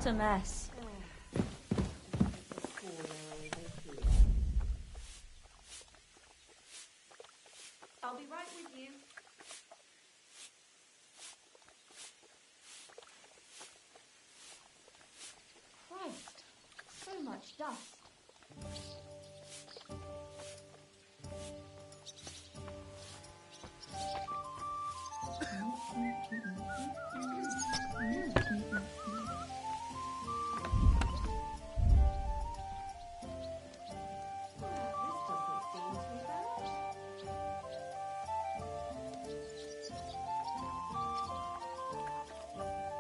What a mess. I'll be right with you. Christ, so much dust.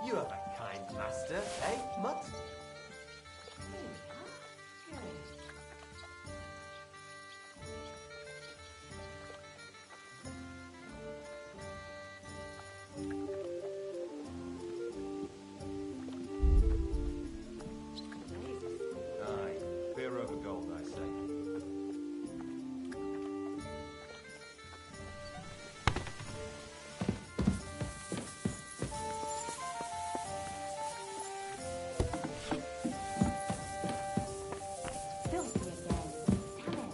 You have a kind master, eh, Mutt? Aye, beer over gold, I say. Filthy again. Damn it.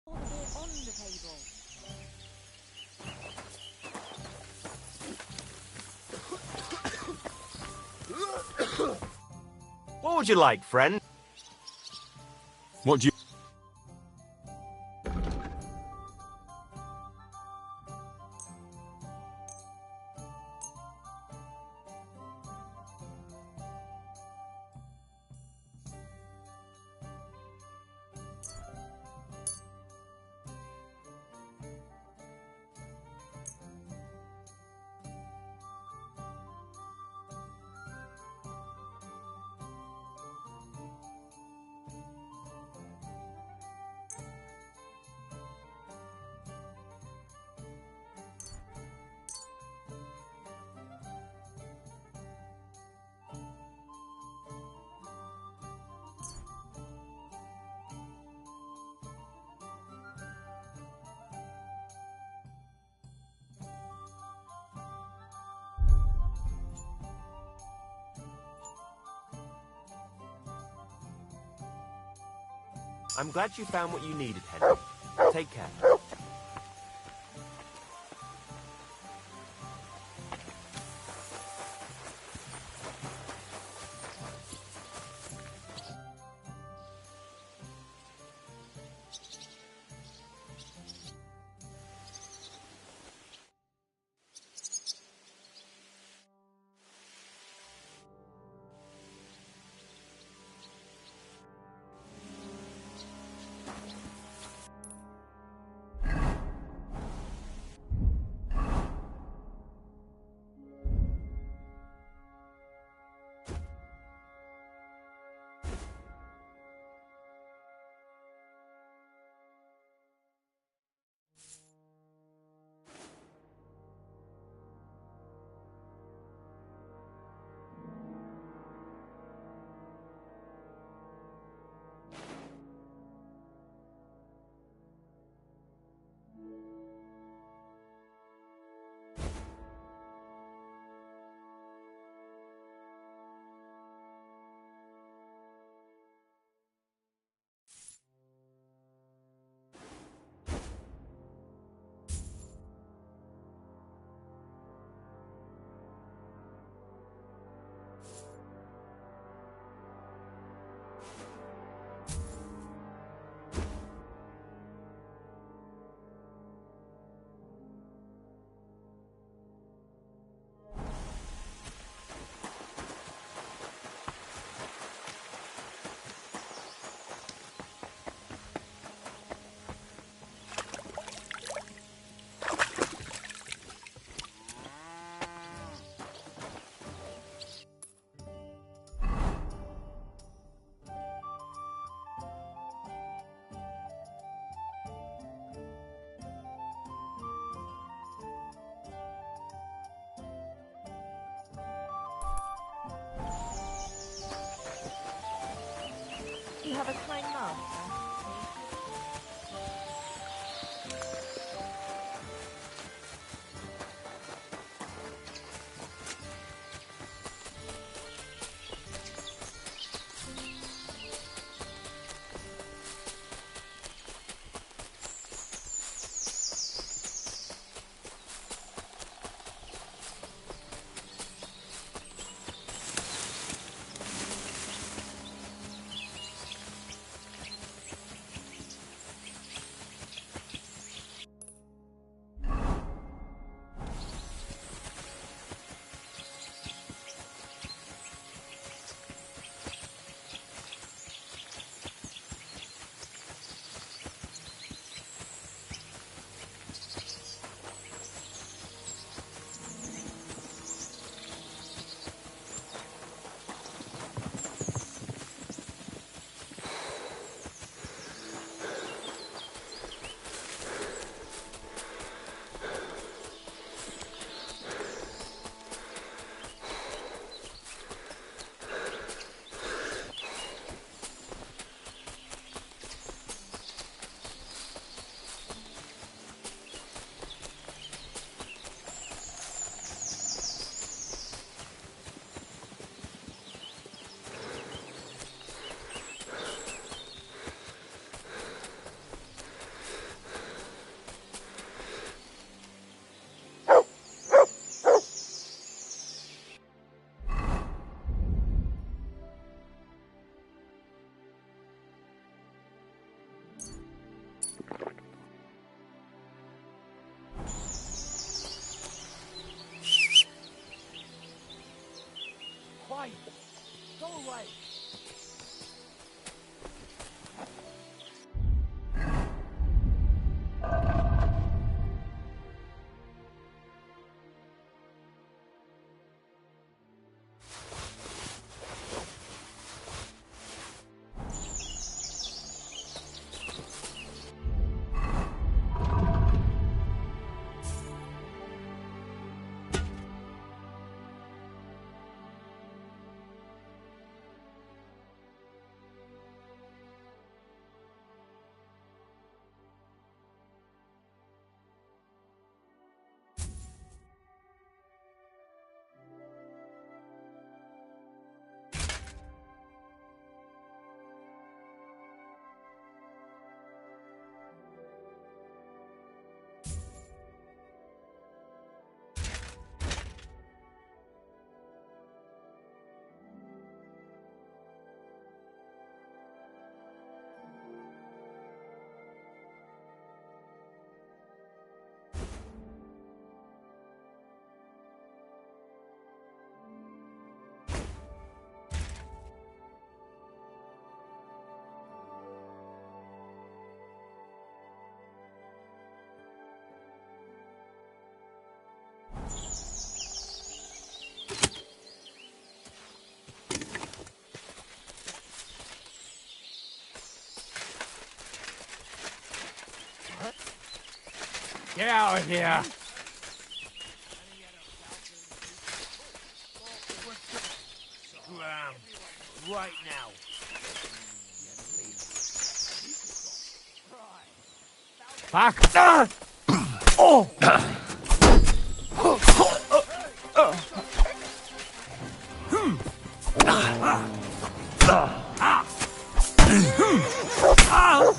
All the beer on the table. What would you like, friend? What do you... I'm glad you found what you needed, Henry. Take care. You have a kind master. Quiet! Go away! Get out of here! Right now. Back! Oh!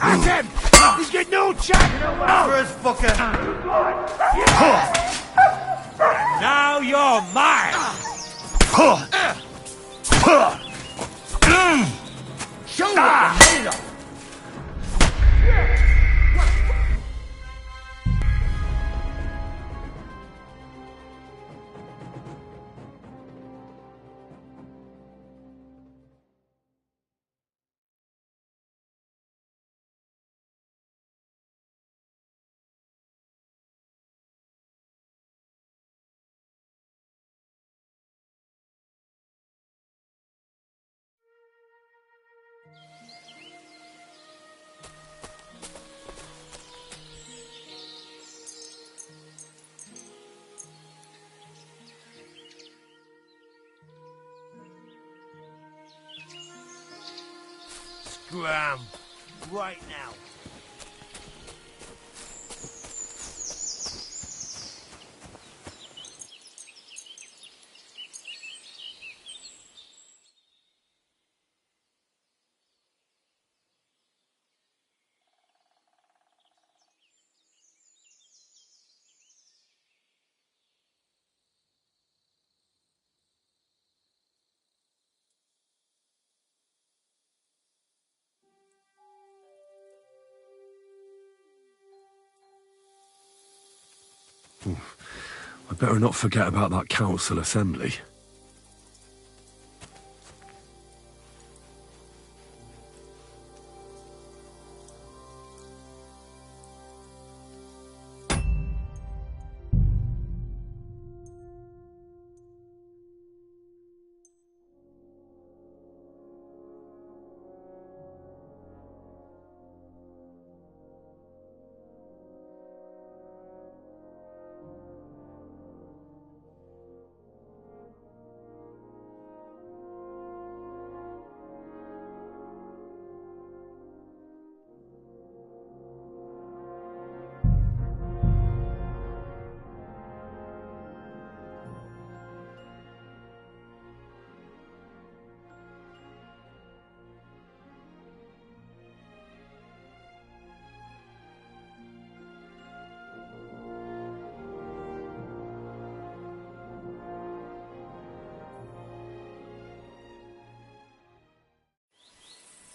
That's him! He's getting no chance! First fucker! Now you're mine! Show what you're made of! scram. Right now. I better not forget about that council assembly.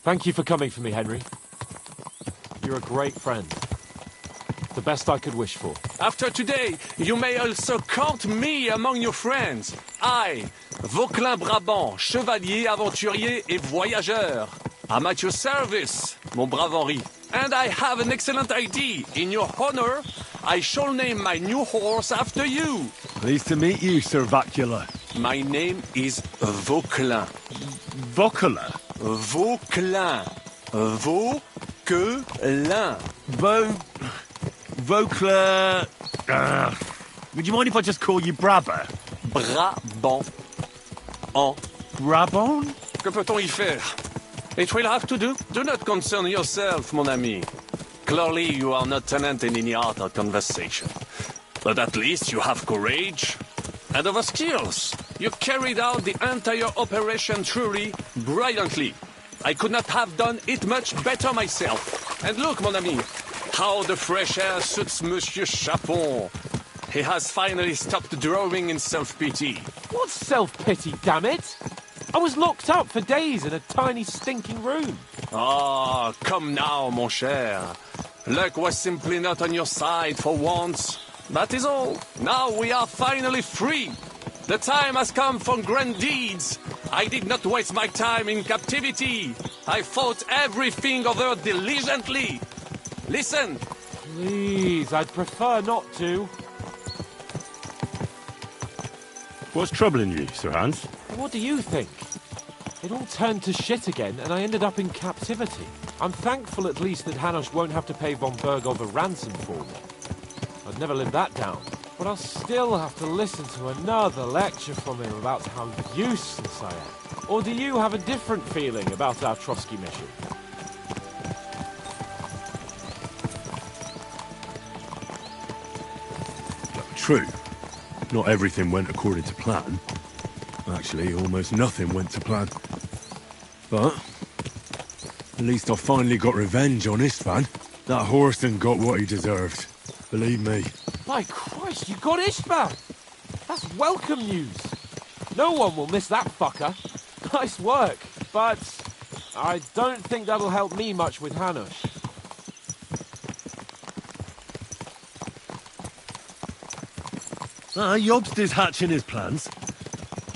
Thank you for coming for me, Henry. You're a great friend. The best I could wish for. After today, you may also count me among your friends. I, Vauquelin Brabant, chevalier, aventurier et voyageur. I'm at your service, mon brave Henri. And I have an excellent idea. In your honor, I shall name my new horse after you. Pleased to meet you, Sir Vacula. My name is Vauquelin. Vacula? Vauquelin. Vauquelin. Vauquelin... would you mind if I just call you Brabber? Brabant. En. Brabant? Que peut-on y faire? It will have to do. Do not concern yourself, mon ami. Clearly, you are not tenant in any art or conversation. But at least you have courage and other skills. You carried out the entire operation truly brilliantly. I could not have done it much better myself. And look, mon ami, how the fresh air suits Monsieur Chapon. He has finally stopped drawing in self-pity. What self-pity, damn it? I was locked up for days in a tiny stinking room. Ah, come now, mon cher. Luck was simply not on your side for once. That is all. Now we are finally free. The time has come for grand deeds. I did not waste my time in captivity. I fought everything over diligently. Listen. Please, I'd prefer not to. What's troubling you, Sir Hans? What do you think? It all turned to shit again, and I ended up in captivity. I'm thankful at least that Hanush won't have to pay von Bergov a ransom for me. I'd never live that down. But I'll still have to listen to another lecture from him about how useless I am. Or do you have a different feeling about our Trotsky mission? True. Not everything went according to plan. Actually, almost nothing went to plan. But at least I finally got revenge on Istvan. That Horston got what he deserved. Believe me. By Christ, you got Istvan! That's welcome news. No one will miss that fucker. Nice work, but I don't think that'll help me much with Hanush. Jobst is hatching his plans.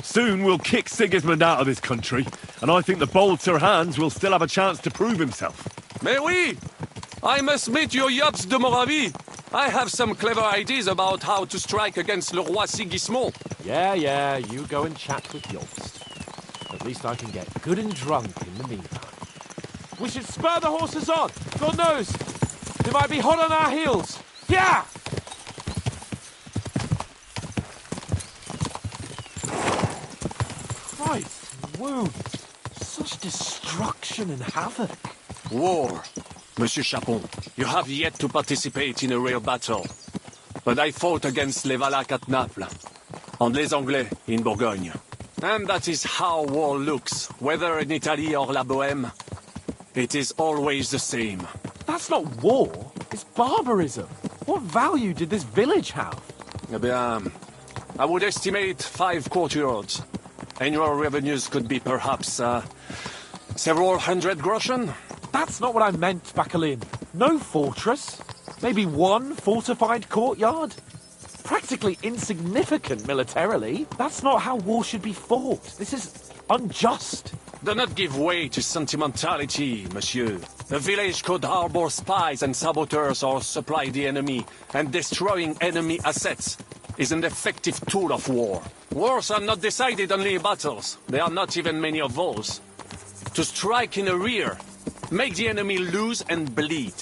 Soon we'll kick Sigismund out of this country, and I think the bold Sir Hans will still have a chance to prove himself. Mais oui! I must meet your Jobst de Moravie. I have some clever ideas about how to strike against Le Roi Sigismund. Yeah, you go and chat with Jobst. At least I can get good and drunk in the meantime. We should spur the horses on! God knows! They might be hot on our heels! Yeah! Christ, wounds. Such destruction and havoc. War. Monsieur Chapon, you have yet to participate in a real battle. But I fought against les Valaques at Naples, and les Anglais in Bourgogne. And that is how war looks, whether in Italy or La Bohème. It is always the same. That's not war. It's barbarism. What value did this village have? Eh bien, I would estimate 5 courtyards. Annual revenues could be perhaps, several hundred groschen. That's not what I meant, Bacalin. No fortress. Maybe one fortified courtyard. Practically insignificant militarily. That's not how war should be fought. This is unjust. Do not give way to sentimentality, monsieur. The village could harbor spies and saboteurs or supply the enemy, and destroying enemy assets is an effective tool of war. Wars are not decided only in battles. There are not even many of those. To strike in the rear, make the enemy lose and bleed.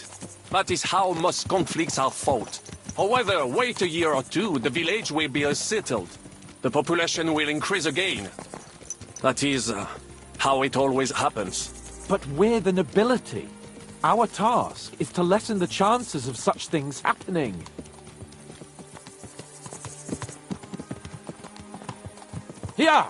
That is how most conflicts are fought. However, wait a year or two, the village will be settled. The population will increase again. That is how it always happens. But we're the nobility. Our task is to lessen the chances of such things happening. Here!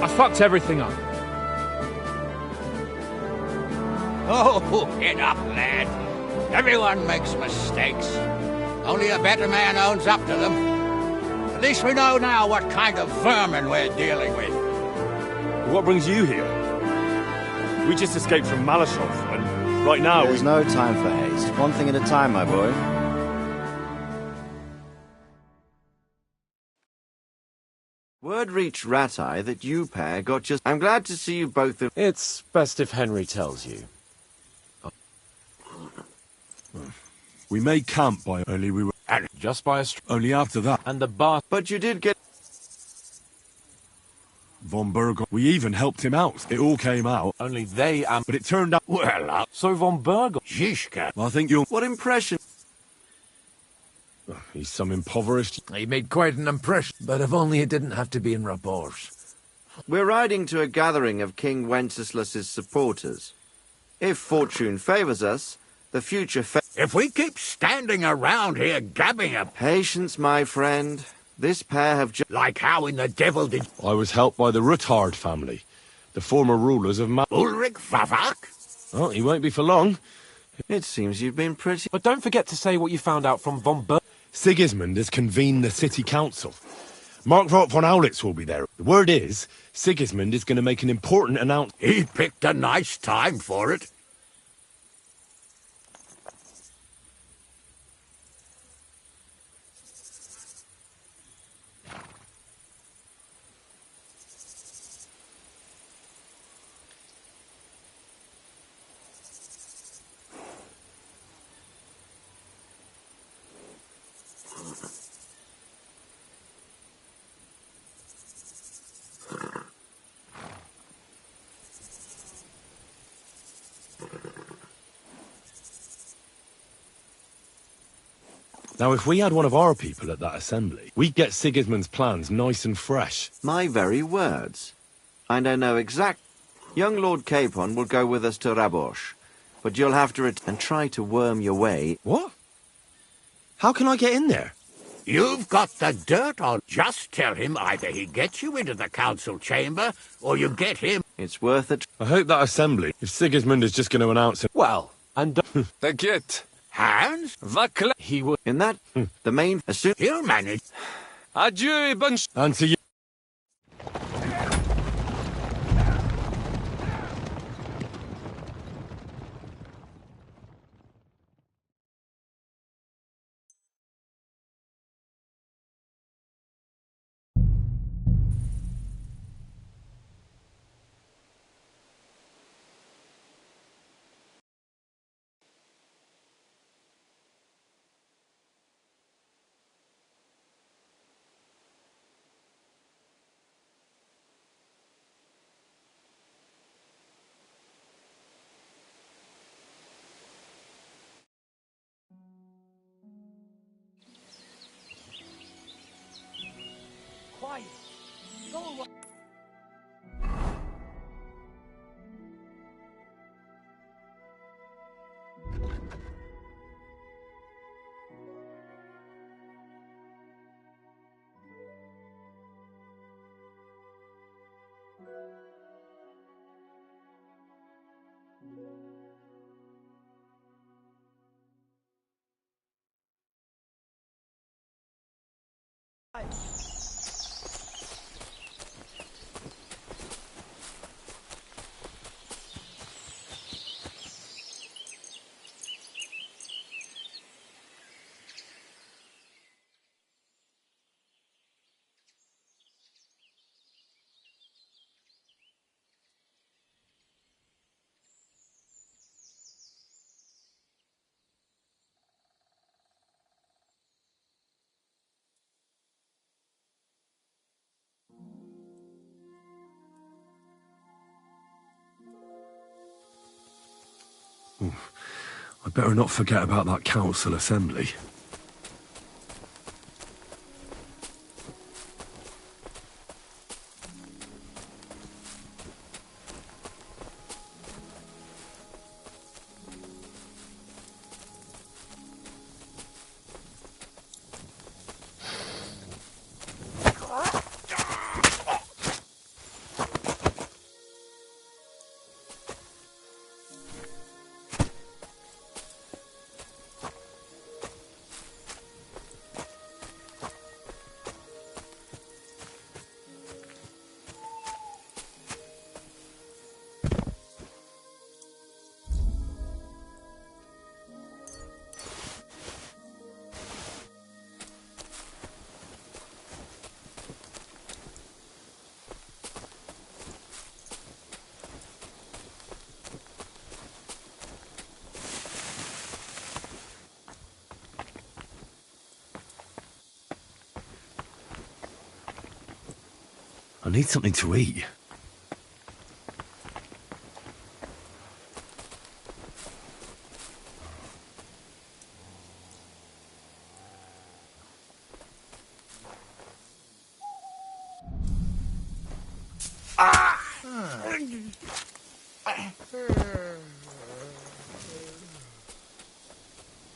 I fucked everything up. Oh, get up, lad. Everyone makes mistakes. Only a better man owns up to them. At least we know now what kind of vermin we're dealing with. What brings you here? We just escaped from Malashov, and right now There's no time for haste. One thing at a time, my boy. Word reached Rat-Eye that you pair got just... I'm glad to see you both... It's best if Henry tells you. we made camp by early we were... And just by a Only after that. And the bar... But you did get... Von Berg... We even helped him out. It all came out. Only they and... But it turned out... Well, So Von Berg... Zizka. I think you'll... What impression... He's some impoverished... He made quite an impression, but if only it didn't have to be in rapport. We're riding to a gathering of King Wenceslas's supporters. If fortune favors us, the future If we keep standing around here gabbing a... Patience, my friend. This pair have just... Like how in the devil did... I was helped by the Ruttard family, the former rulers of Ulrich Favak? Oh, he won't be for long. It seems you've been pretty... But don't forget to say what you found out from Von Berg. Sigismund has convened the city council. Mark von Aulitz will be there. The word is, Sigismund is going to make an important announcement. He picked a nice time for it. Now, if we had one of our people at that assembly, we'd get Sigismund's plans nice and fresh. My very words. And I know exact... Young Lord Capon will go with us to Rabosh, but you'll have to and try to worm your way... What? How can I get in there? You've got the dirt on. Just tell him either he gets you into the council chamber, or you get him. It's worth it. I hope that assembly, if Sigismund is just going to announce it... Well, and T'inquiète. Hans? he would... In that, the main... He'll manage. Adieu et bonne ch... And to you... Quiet. Go away. I better not forget about that council assembly. I need something to eat.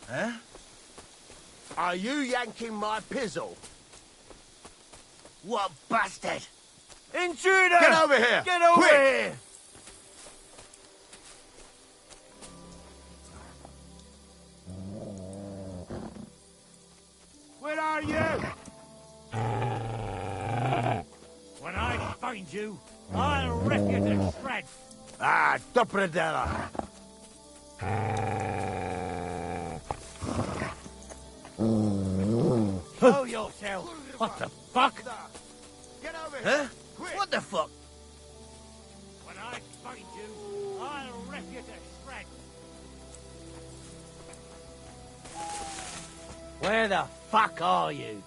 Huh? Are you yanking my pizzle? What bastard! Intruder! Get over here! Get over Quick! here! Where are you? When I find you, I'll rip you to shreds. Ah, Dopradella. Show yourself. What the fuck? Get over Huh? here! Quick! What the fuck? When I find you, I'll rip you to shreds. Where the fuck are you?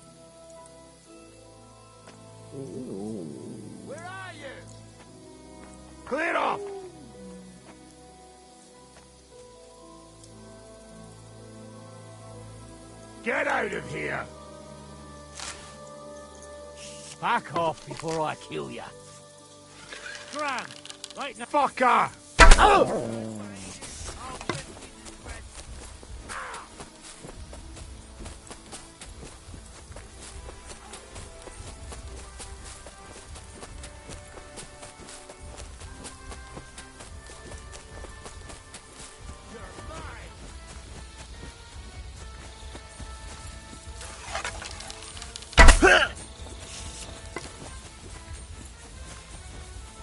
Where are you? Clear off! Get out of here! Back off before I kill you. Gran, right now. Fucker! Oh!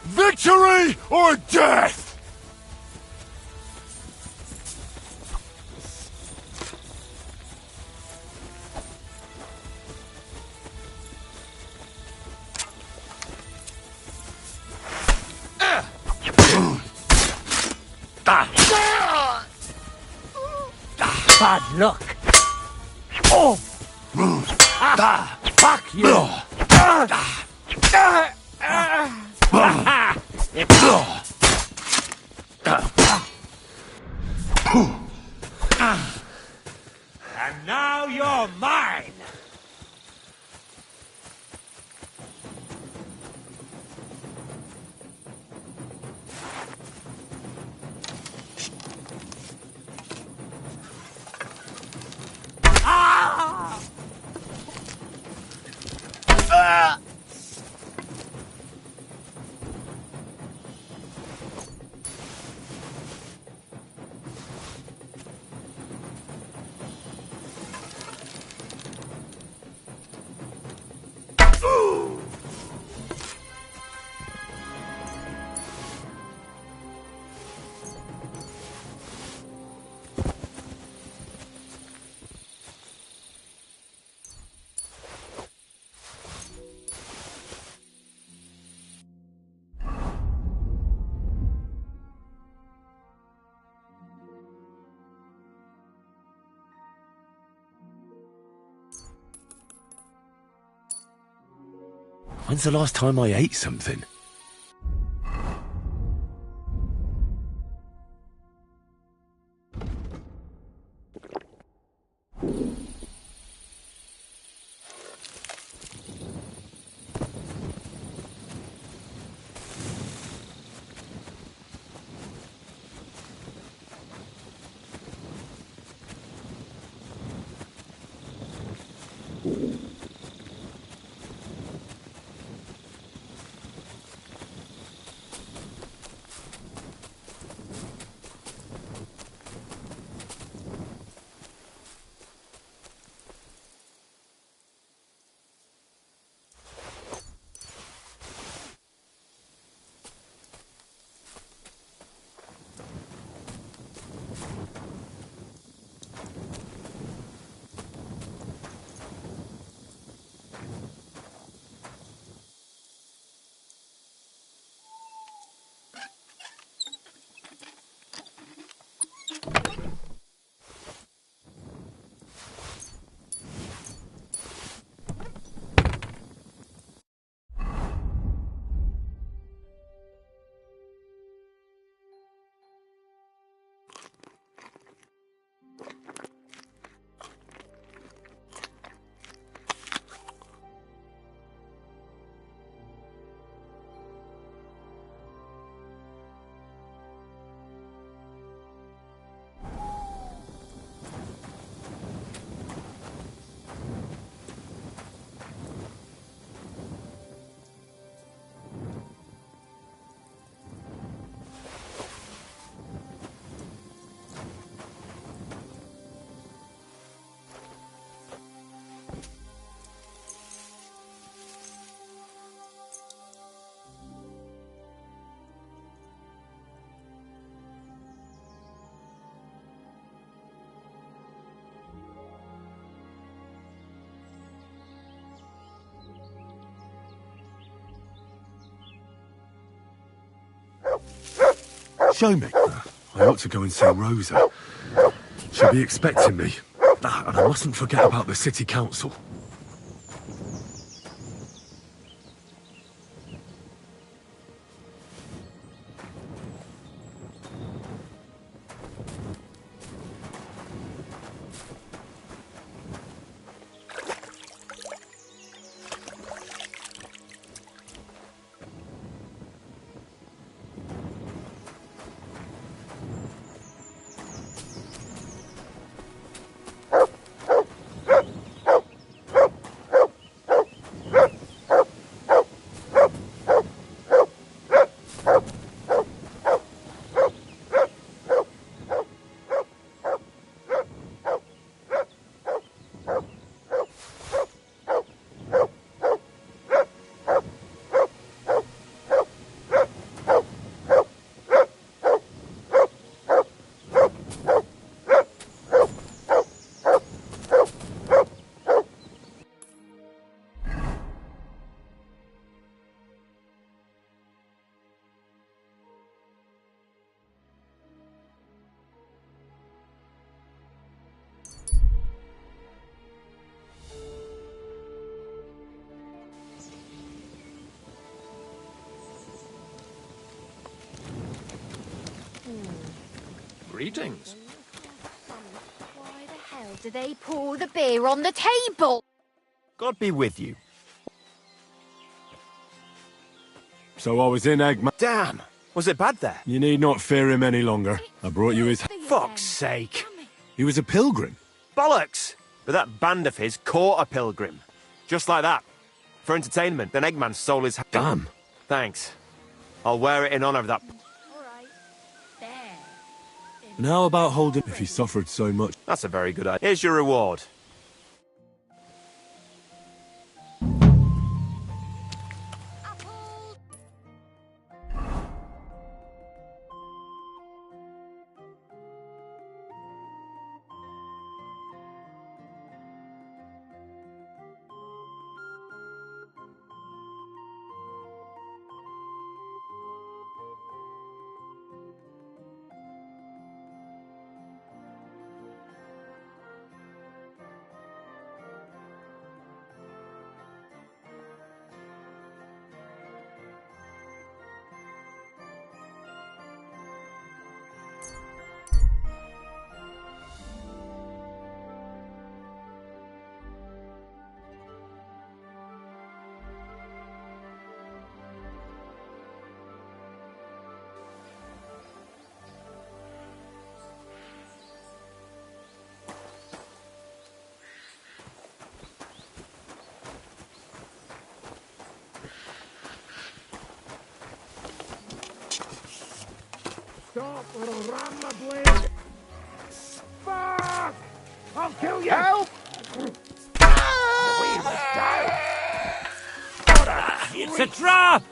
Victory or death! Bad luck. Oh! Fuck you! And now you're mine! When's the last time I ate something? Show me. I ought to go and see Rosa. She'll be expecting me. And I mustn't forget about the city council. Greetings. Why the hell do they pour the beer on the table? God be with you. So I was in Eggman. Damn! Was it bad there? You need not fear him any longer. I brought you his... Fuck's sake! He was a pilgrim. Bollocks! But that band of his caught a pilgrim. Just like that. For entertainment, then Eggman stole his... Damn. Thanks. I'll wear it in honor of that... Alright. There. And how about holding... If he suffered so much... That's a very good idea. Here's your reward. Stop or I'll ram my blade! Fuck! I'll kill you! Help! We must die! It's a trap!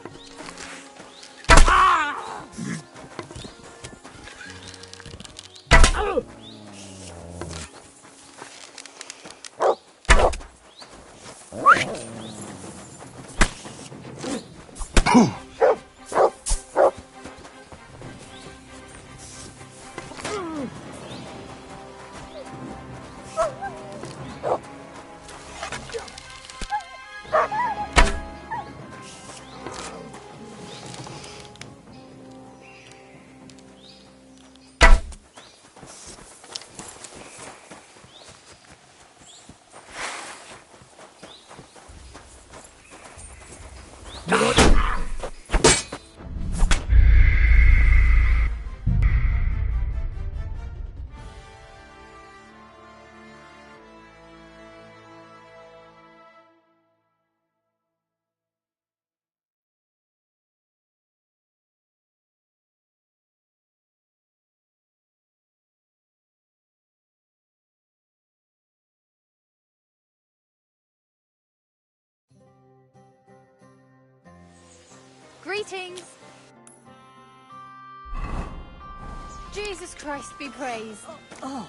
Greetings. Jesus Christ be praised. Oh.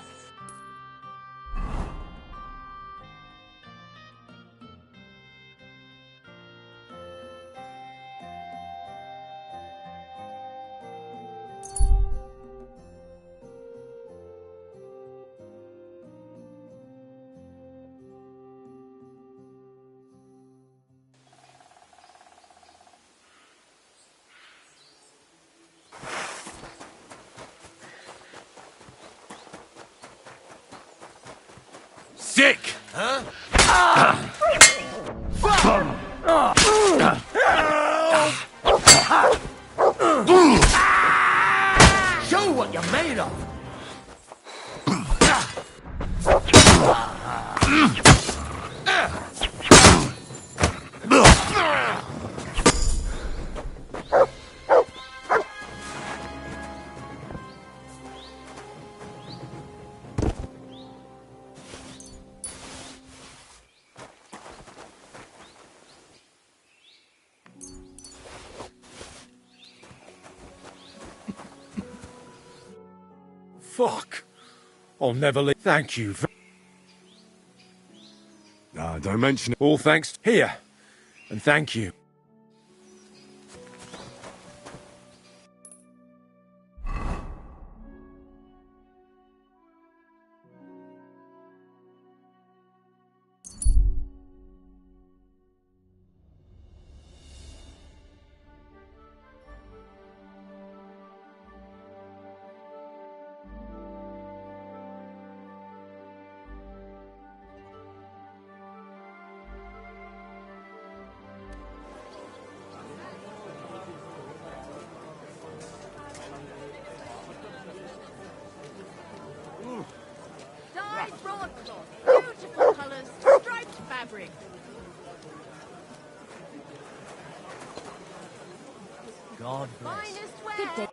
Sick! Huh? Show what you're made of! Fuck. I'll never leave. Thank you. Don't mention it. All thanks here. And thank you. broadcloth, beautiful colours, striped fabric. God bless. Finest wear. Good day.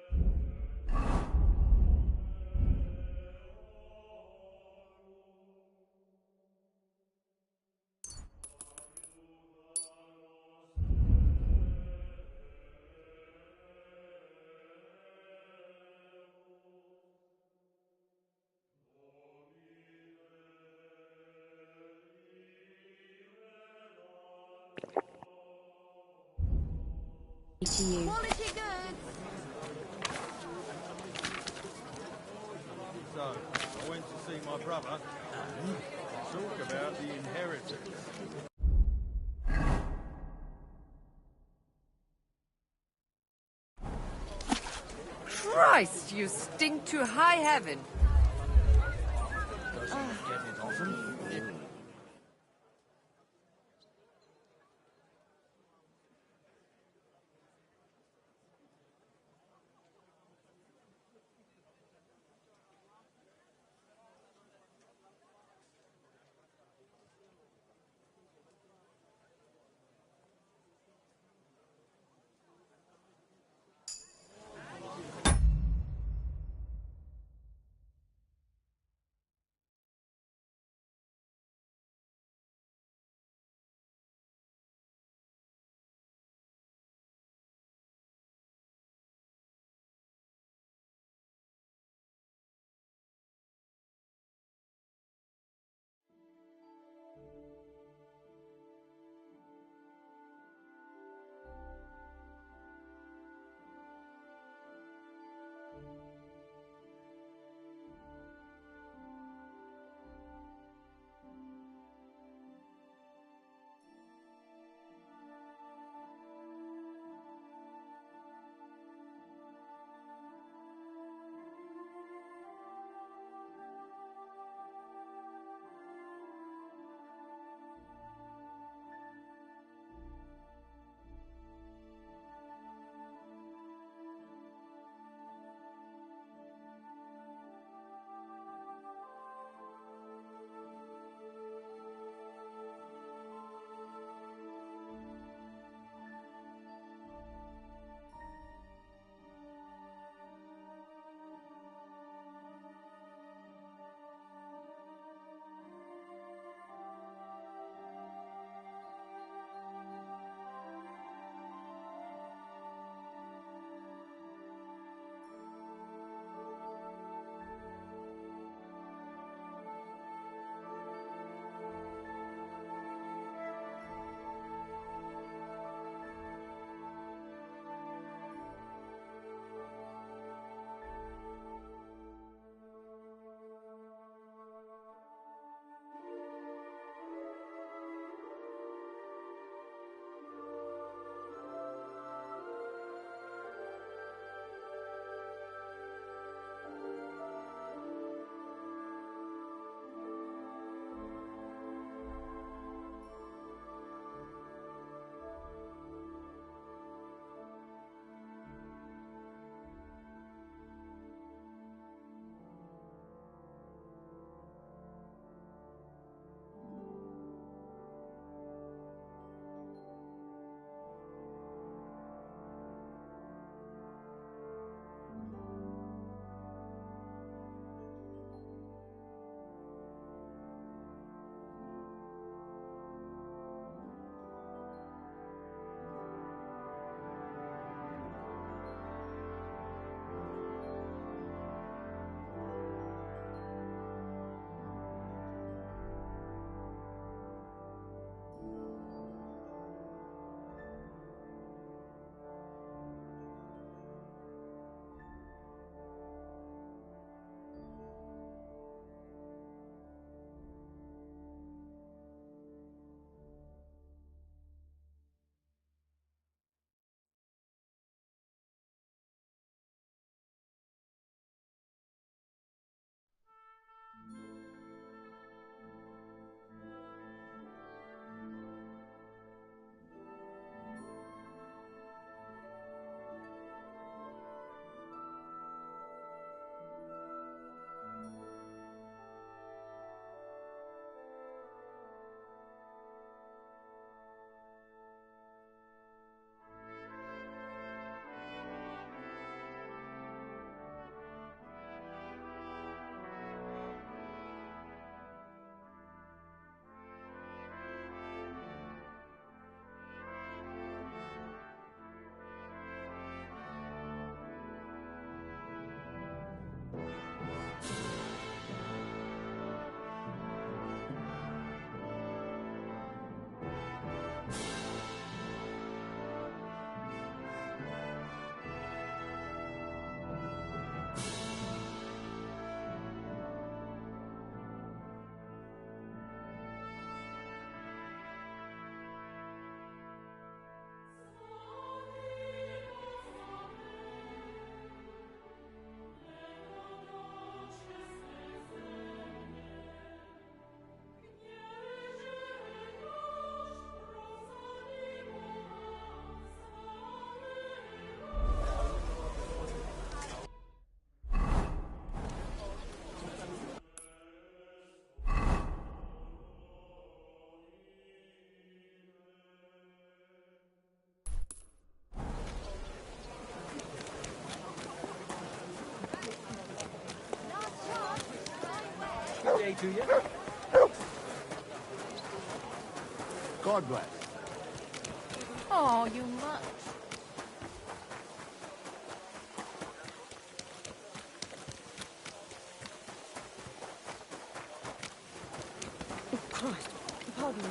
To you. Quality goods. So, I went to see my brother and talk about the inheritance. Christ, you stink to high heaven. Doesn't get it often. to you. God bless. Oh, you much. Oh, Christ. Pardon me.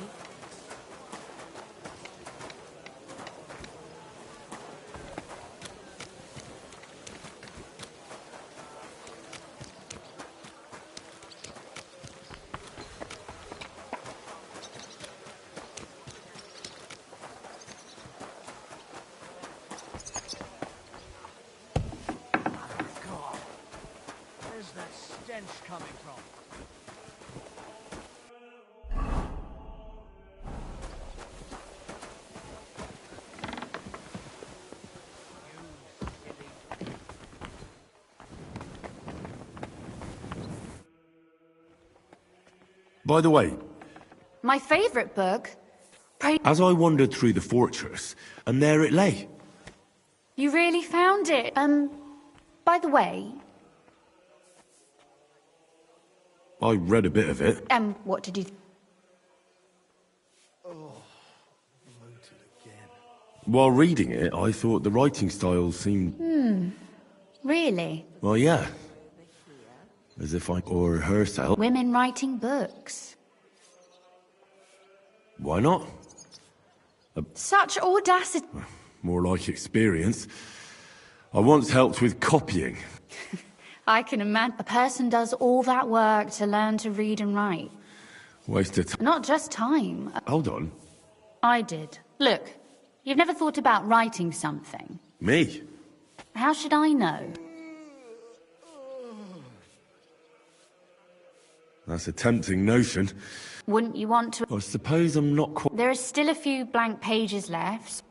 Where's that stench coming from? By the way, My favourite book. as I wandered through the fortress, and there it lay. You really found it. By the way, I read a bit of it. what did you... While reading it, I thought the writing style seemed... Really? Well, yeah. As if I or herself. Women writing books. Why not? Such audacity. More like experience. I once helped with copying. I can imagine a person does all that work to learn to read and write. Waste of time. Not just time. Hold on. I did. Look, you've never thought about writing something. Me? How should I know? That's a tempting notion. Wouldn't you want to... I suppose I'm not quite... There are still a few blank pages left.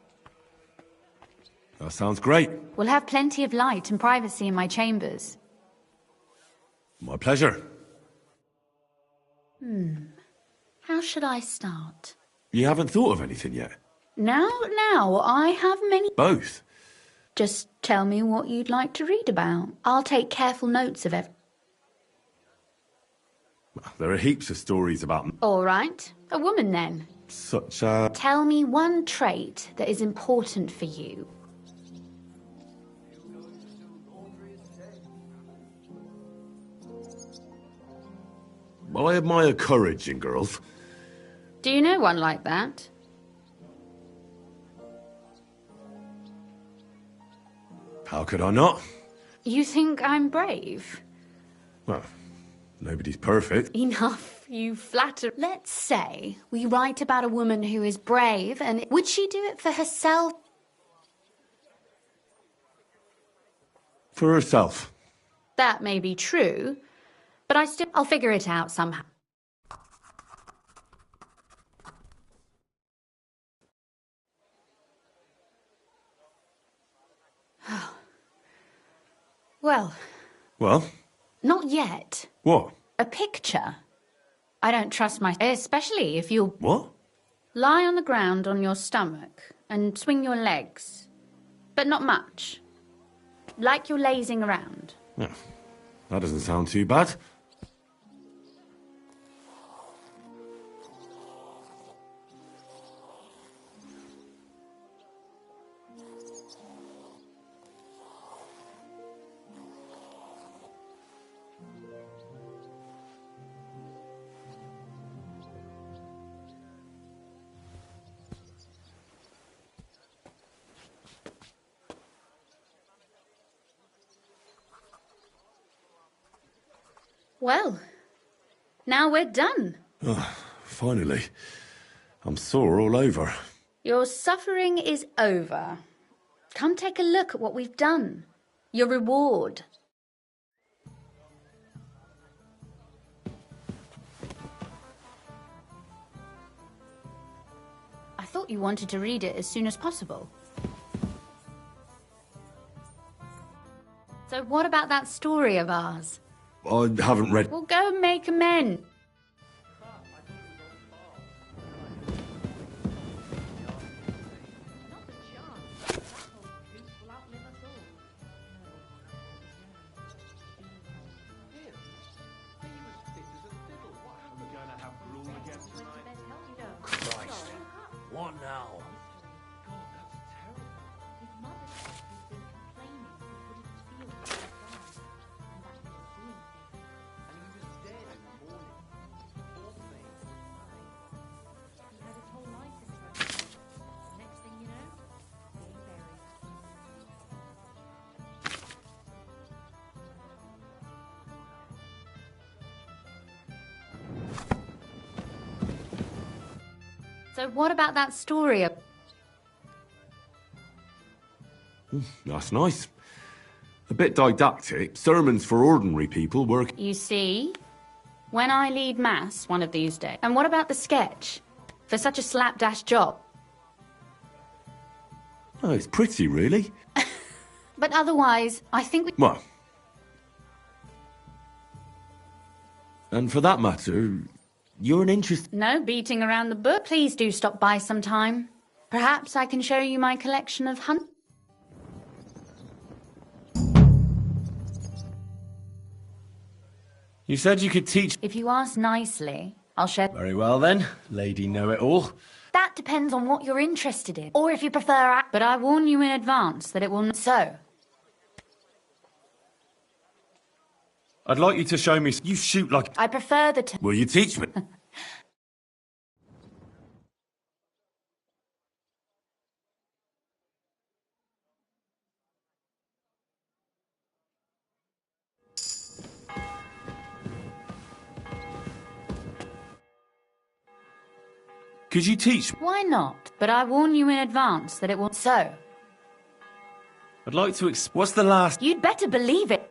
That sounds great. We'll have plenty of light and privacy in my chambers. My pleasure. How should I start? You haven't thought of anything yet? Now, I have many... Both? Just tell me what you'd like to read about. I'll take careful notes of everything. There are heaps of stories about... All right. A woman, then. Such a... Tell me one trait that is important for you. I admire courage in girls. Do you know one like that? How could I not? You think I'm brave? Well, nobody's perfect. Enough, you flatter. Let's say we write about a woman who is brave, and would she do it for herself? For herself. That may be true, but I'll figure it out somehow. Well? Not yet. What? A picture. I don't trust especially if you... What? Lie on the ground on your stomach and swing your legs. But not much. Like you're lazing around. Yeah, that doesn't sound too bad. Well, now we're done. Oh, finally. I'm sore all over. Your suffering is over. Come take a look at what we've done. Your reward. I thought you wanted to read it as soon as possible. So what about that story of ours? I haven't read... Well, go and make amends. now. So what about that story? That's nice. A bit didactic. Sermons for ordinary people work. You see, when I lead mass one of these days. And what about the sketch? For such a slapdash job. Oh, it's pretty, really. But otherwise, I think we... Well. And for that matter, you're an interest... No beating around the bush. Please do stop by sometime. Perhaps I can show you my collection of hunt... You said you could teach... If you ask nicely, I'll share... Very well then, Lady Know-It-All. That depends on what you're interested in. Or if you prefer... But I warn you in advance that it will... So... I'd like you to show me... You shoot like... I prefer the... Will you teach me? Could you teach? Why not? But I warn you in advance that it will... So... I'd like to What's the last... You'd better believe it.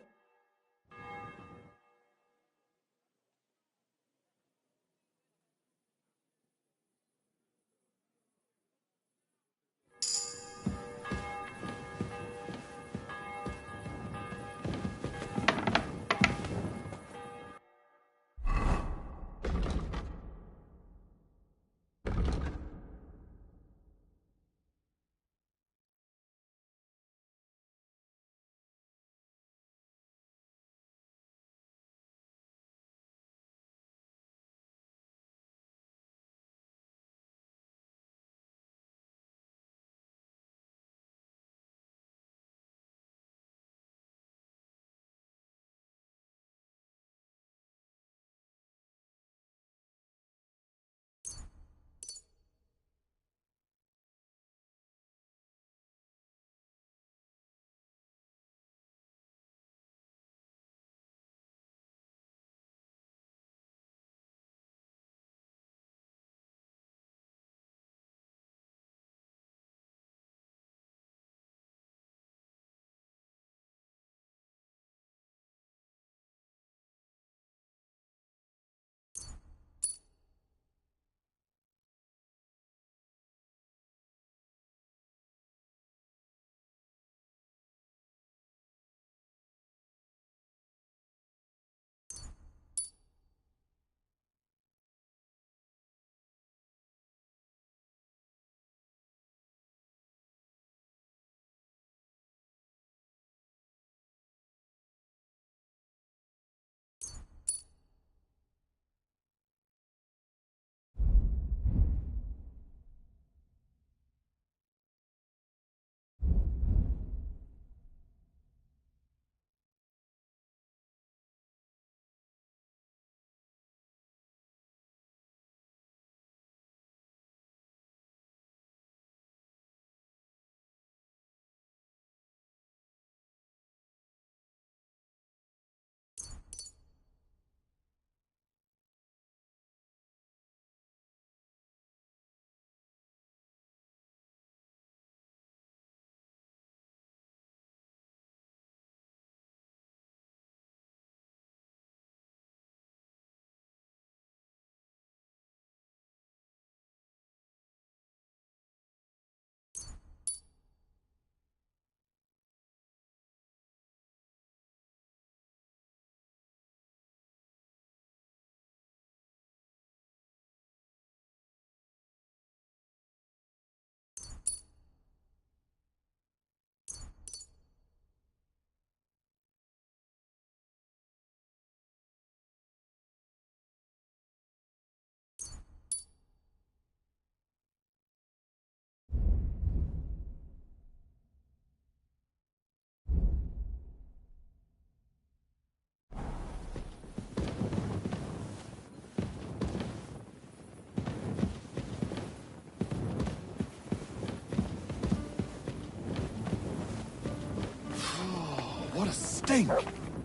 stink.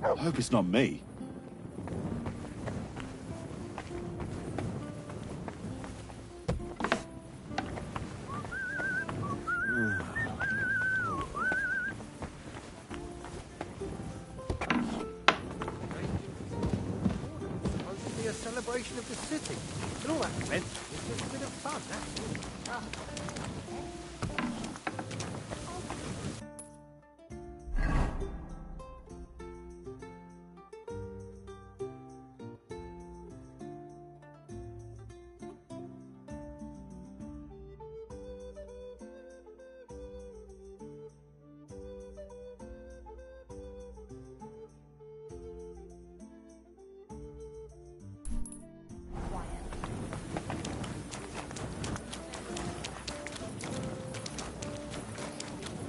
I hope it's not me. A celebration of the city. And all that meant was just a bit of fun, that's all.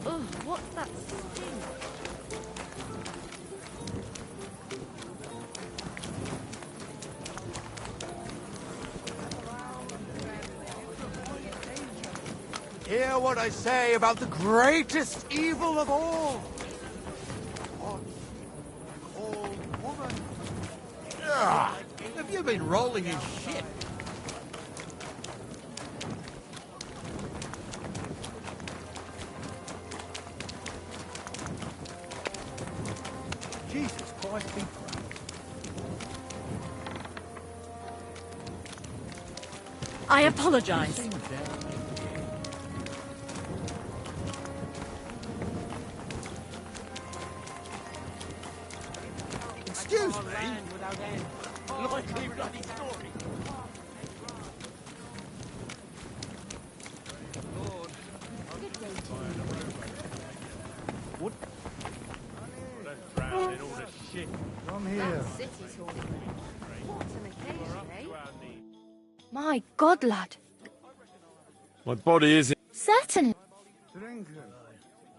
Ugh, what's that stink? Hear what I say about the greatest evil of all. What? Old woman. Ugh, have you been rolling in shit? Jesus Christ, be proud. I apologize. Excuse me? Likely bloody story. Lord. What? Don't drown in all the shit. I'm here. That city's haunted. What an occasion, eh? My God, lad. My body is... Certainly.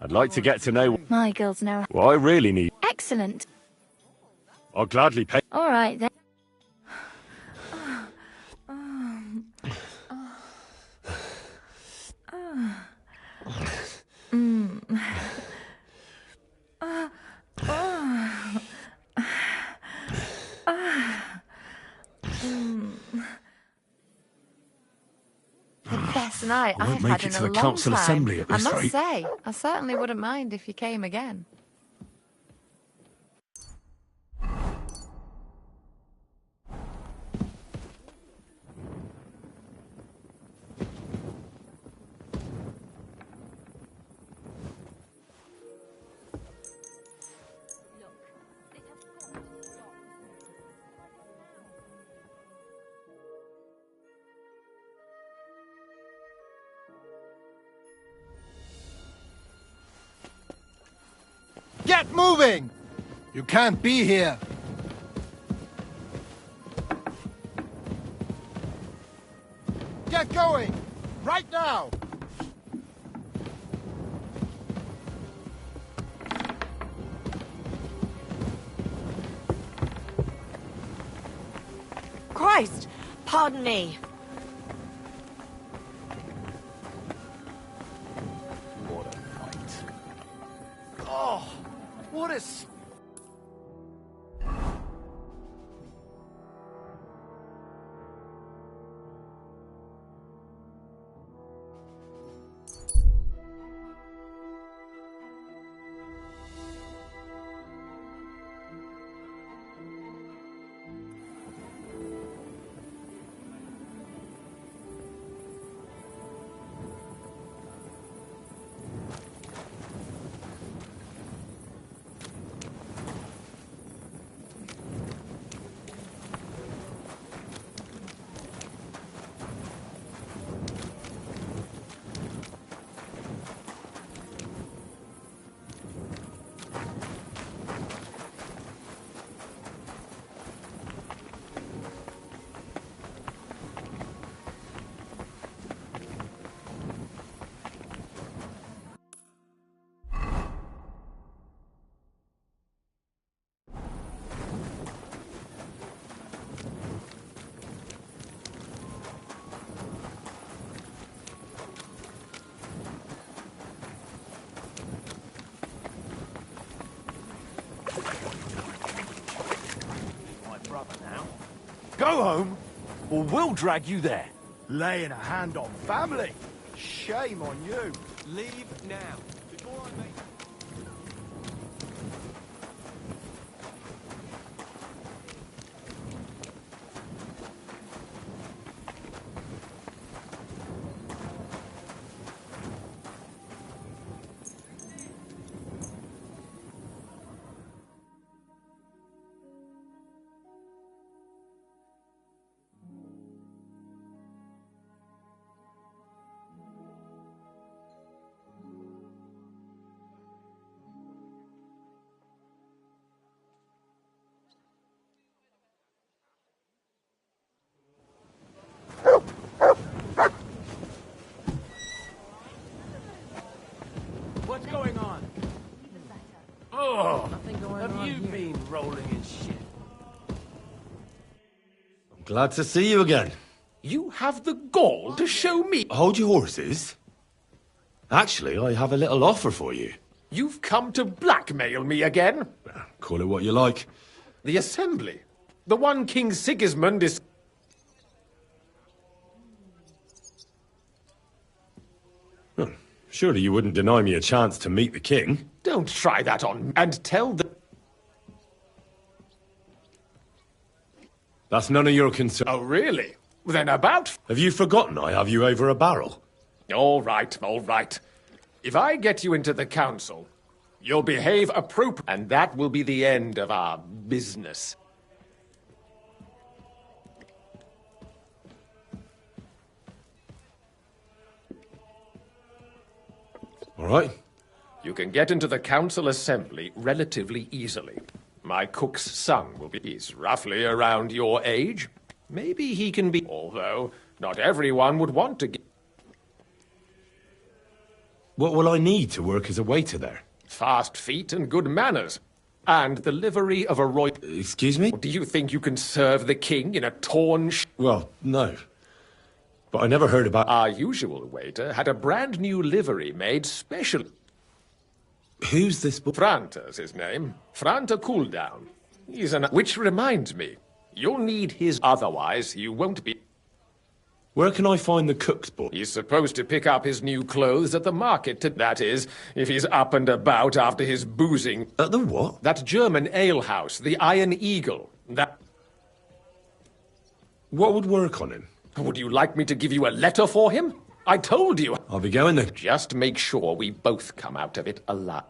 I'd like to get to know My girls know. what I really need. Excellent. I'll gladly pay... All right, then. The best night I won't I've make had it in to a the long council time. assembly at I this must rate. say, I certainly wouldn't mind if you came again. Get moving! You can't be here. Get going! Right now! Christ! Pardon me. What a night. Oh, what a... go home, or we'll drag you there. Laying a hand on family? Shame on you. Leave now. Before I make... What's going on? Oh, Nothing going have on you here. been rolling in shit? Glad to see you again. You have the gall to show me. Hold your horses. Actually, I have a little offer for you. You've come to blackmail me again? Call it what you like. The Assembly. The one King Sigismund is... Surely you wouldn't deny me a chance to meet the king? Don't try that on... And tell the... That's none of your concern. Oh, really? Then about... Have you forgotten I have you over a barrel? All right, all right. If I get you into the council, you'll behave appropriately, and that will be the end of our business. All right. You can get into the council assembly relatively easily. My cook's son will be... He's roughly around your age. Maybe he can be... Although, not everyone would want to get... What will I need to work as a waiter there? Fast feet and good manners. And the livery of a royal... Excuse me? Do you think you can serve the king in a torn... Well, no. But I never heard about... Our usual waiter had a brand new livery made special... Who's this boy? Franta's his name. Franta Cooldown. He's an... Which reminds me, you'll need his... Otherwise, you won't be... Where can I find the cook's book? He's supposed to pick up his new clothes at the market. That is, if he's up and about after his boozing. At the what? That German alehouse, the Iron Eagle. That... What would work on him? Would you like me to give you a letter for him? I told you. I'll be going then. Just make sure we both come out of it alive.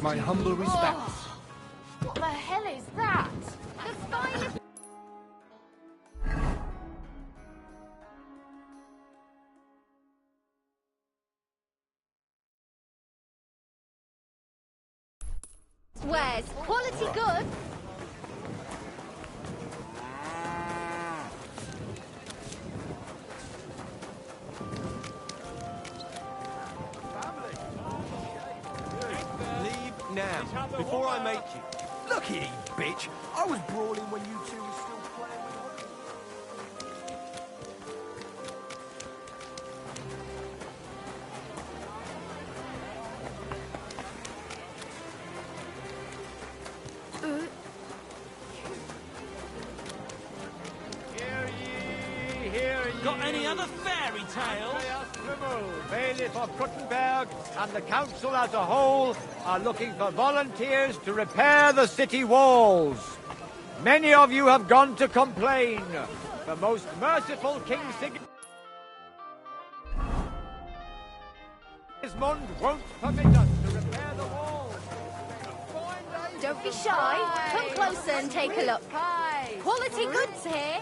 My humble respects. What the hell is that? The spine of... Where's quality good? now, before I make you. Look here, you bitch. I was brawling when you two were still playing with Got any other fairy tales? Bailiff of Kruttenberg and the council as a whole are looking for volunteers to repair the city walls. Many of you have gone to complain. The most merciful King Sigismund won't permit us to repair the walls. Don't be shy. Come closer and take a look. Quality goods here.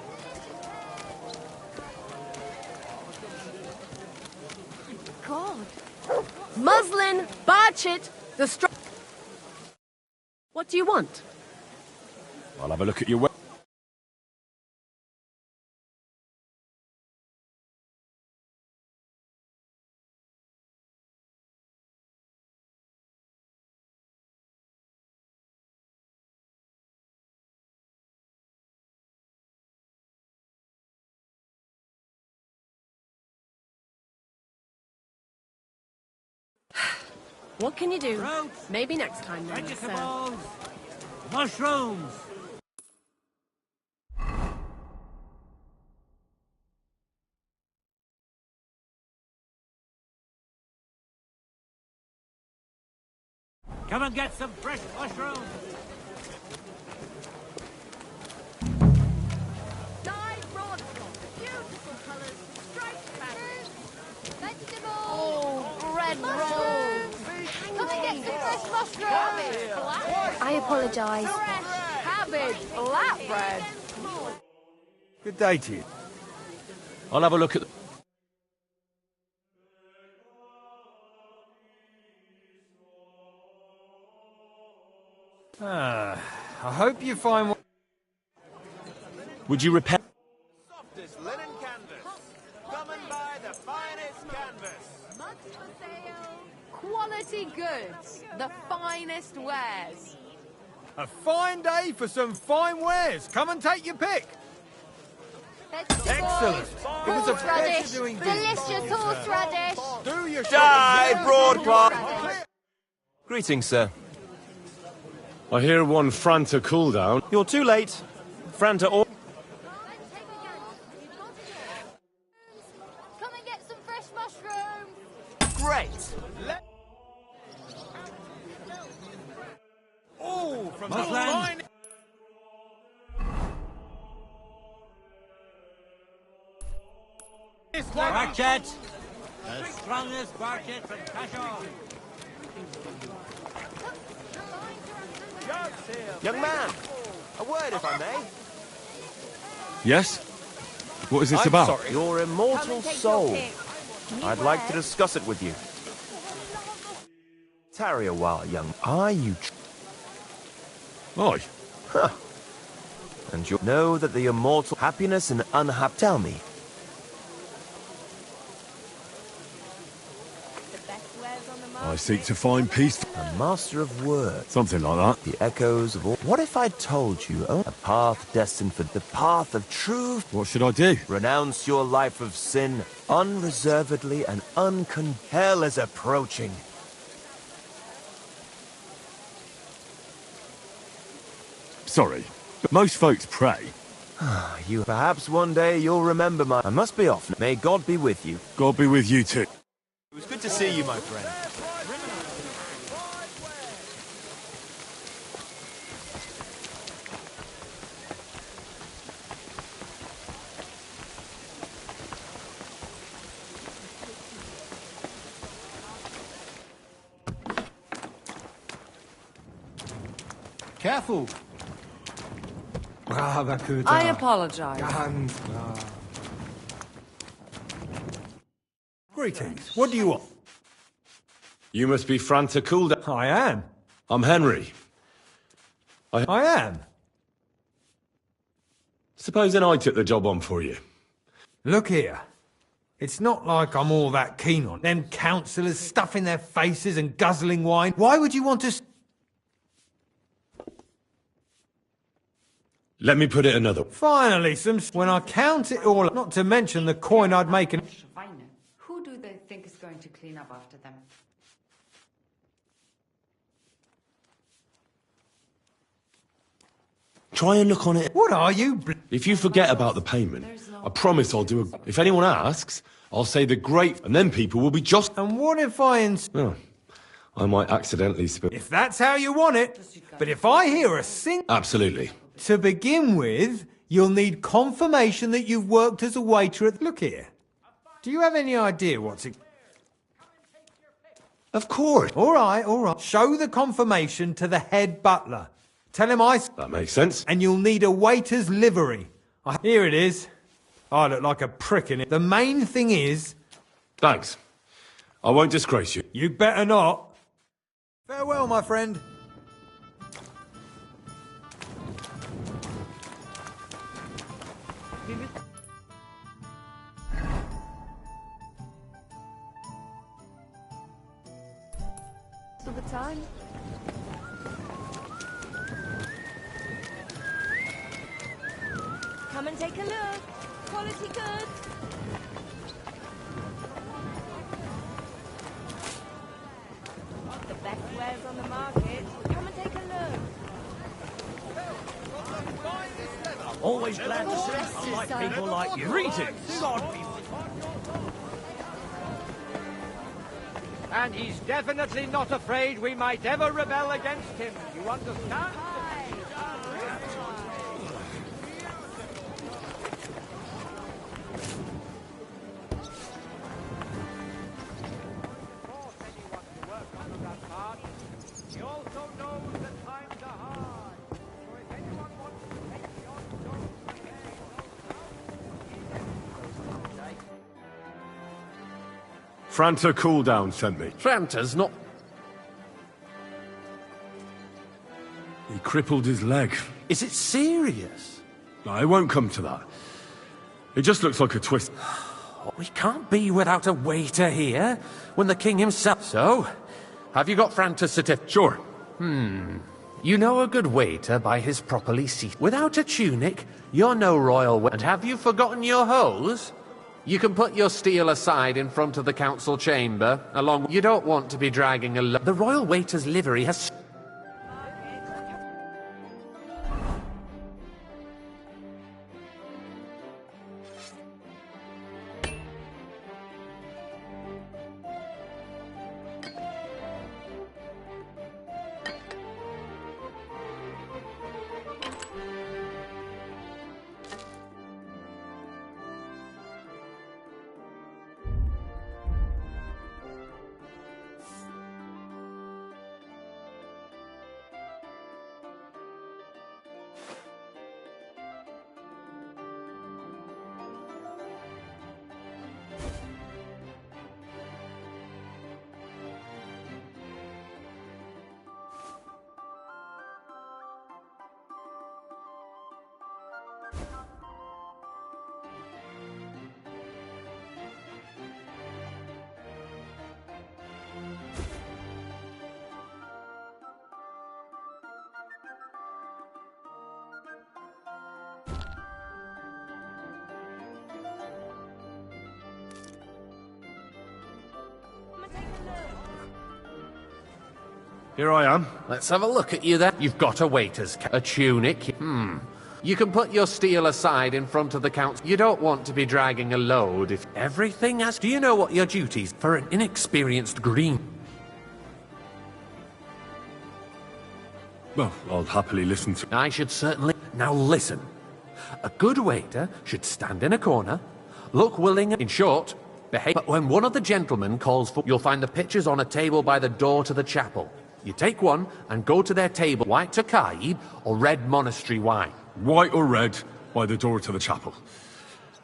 God. Muslin, Barchett, the What do you want? I'll have a look at your What can you do? Maybe next time then, sir. Vegetables, mushrooms. Come and get some fresh mushrooms. Dyed broadcloth, beautiful colours, striped fabric. Vegetables. Oh, red rolls. Come and get some fresh mushrooms. I apologise. Cabbage, flatbread. Good day to you. I'll have a look at I hope you find one. Would you repair? Softest linen canvas. Come and buy the finest canvas. Mugs for sale. Quality goods. The finest wares. A fine day for some fine wares. Come and take your pick. Excellent. It was a pleasure doing business. Delicious horseradish. Do your Die, broadcloth. Greetings, sir. I hear one Franta cooldown. You're too late. Franta or... Come and get some fresh mushrooms. Great. Oh, from the Muslin. fine... Barchett. The strongest Barchett from Cashel. Young man, a word if I may. Yes? What is this I'm about? sorry. Your immortal soul. I'd like to discuss it with you. Tarry a while, young. Are you... Aye. Huh. And you'll know that the immortal happiness and unhappy... Tell me. I seek to find peace. A master of words. Something like that. The echoes of all... What if I told you a path destined for the path of truth? What should I do? Renounce your life of sin unreservedly and Hell is approaching. Sorry, but most folks pray. You perhaps one day you'll remember my... I must be off. May God be with you. God be with you too. It was good to see you, my friend. Careful. I apologize. Greetings. What do you want? You must be Franta cooldown. I am. I'm Henry. I am. Supposing I took the job on for you. Look here. It's not like I'm all that keen on them councillors stuffing their faces and guzzling wine. Why would you want to... Let me put it another way. Finally, when I count it all, not to mention the coin I'd make an... Who do they think is going to clean up after them? Try and look on it. What are you? If you forget about the payment, I promise I'll do a... If anyone asks, I'll say the great... And then people will be just... And what if I... Oh, I might accidentally spill... If that's how you want it. But if I hear a sing... Absolutely. To begin with, you'll need confirmation that you've worked as a waiter at... Look here. Do you have any idea what's it... Of course. All right. Show the confirmation to the head butler. Tell him I... That makes sense. And you'll need a waiter's livery. Here it is. I look like a prick in it. The main thing is... Thanks. I won't disgrace you. You better not. Farewell, my friend. Still the time? Come and take a look. Quality goods. The best wares on the market. Come and take a look. I'm always glad to see people like you. Greetings. And he's definitely not afraid we might ever rebel against him. You understand? Franta Cooldown sent me. Franta's not... He crippled his leg. Is it serious? No, it won't come to that. It just looks like a twist. We can't be without a waiter here when the king himself... So, have you got Franta's certificate? Sure. You know a good waiter by his properly seated. Without a tunic, you're no royal... And have you forgotten your hose? You can put your steel aside in front of the council chamber, along... You don't want to be dragging a... The royal waiter's livery has... Here I am. Let's have a look at you then. You've got a waiter's a tunic. You can put your steel aside in front of the council. You don't want to be dragging a load if everything has... Do you know what your duties for an inexperienced green... Well, I'll happily listen to... I should certainly... Now listen. A good waiter should stand in a corner, look willing, in short, behave... But when one of the gentlemen calls for... You'll find the pitchers on a table by the door to the chapel. You take one and go to their table, white Tokaib or red monastery wine. White or red, by the door to the chapel.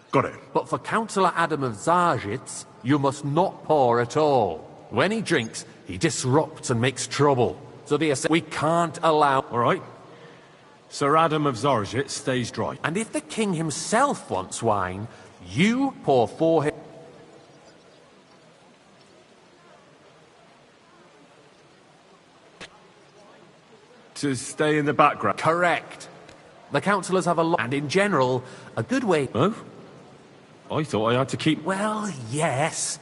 Got it. But for Councillor Adam of Zarjitz, you must not pour at all. When he drinks, he disrupts and makes trouble. So we can't allow... All right. Sir Adam of Zarjitz stays dry. And if the king himself wants wine, you pour for him... To stay in the background. Correct. The councillors have a lot, and in general, a good way... Oh? I thought I had to keep... Well, yes,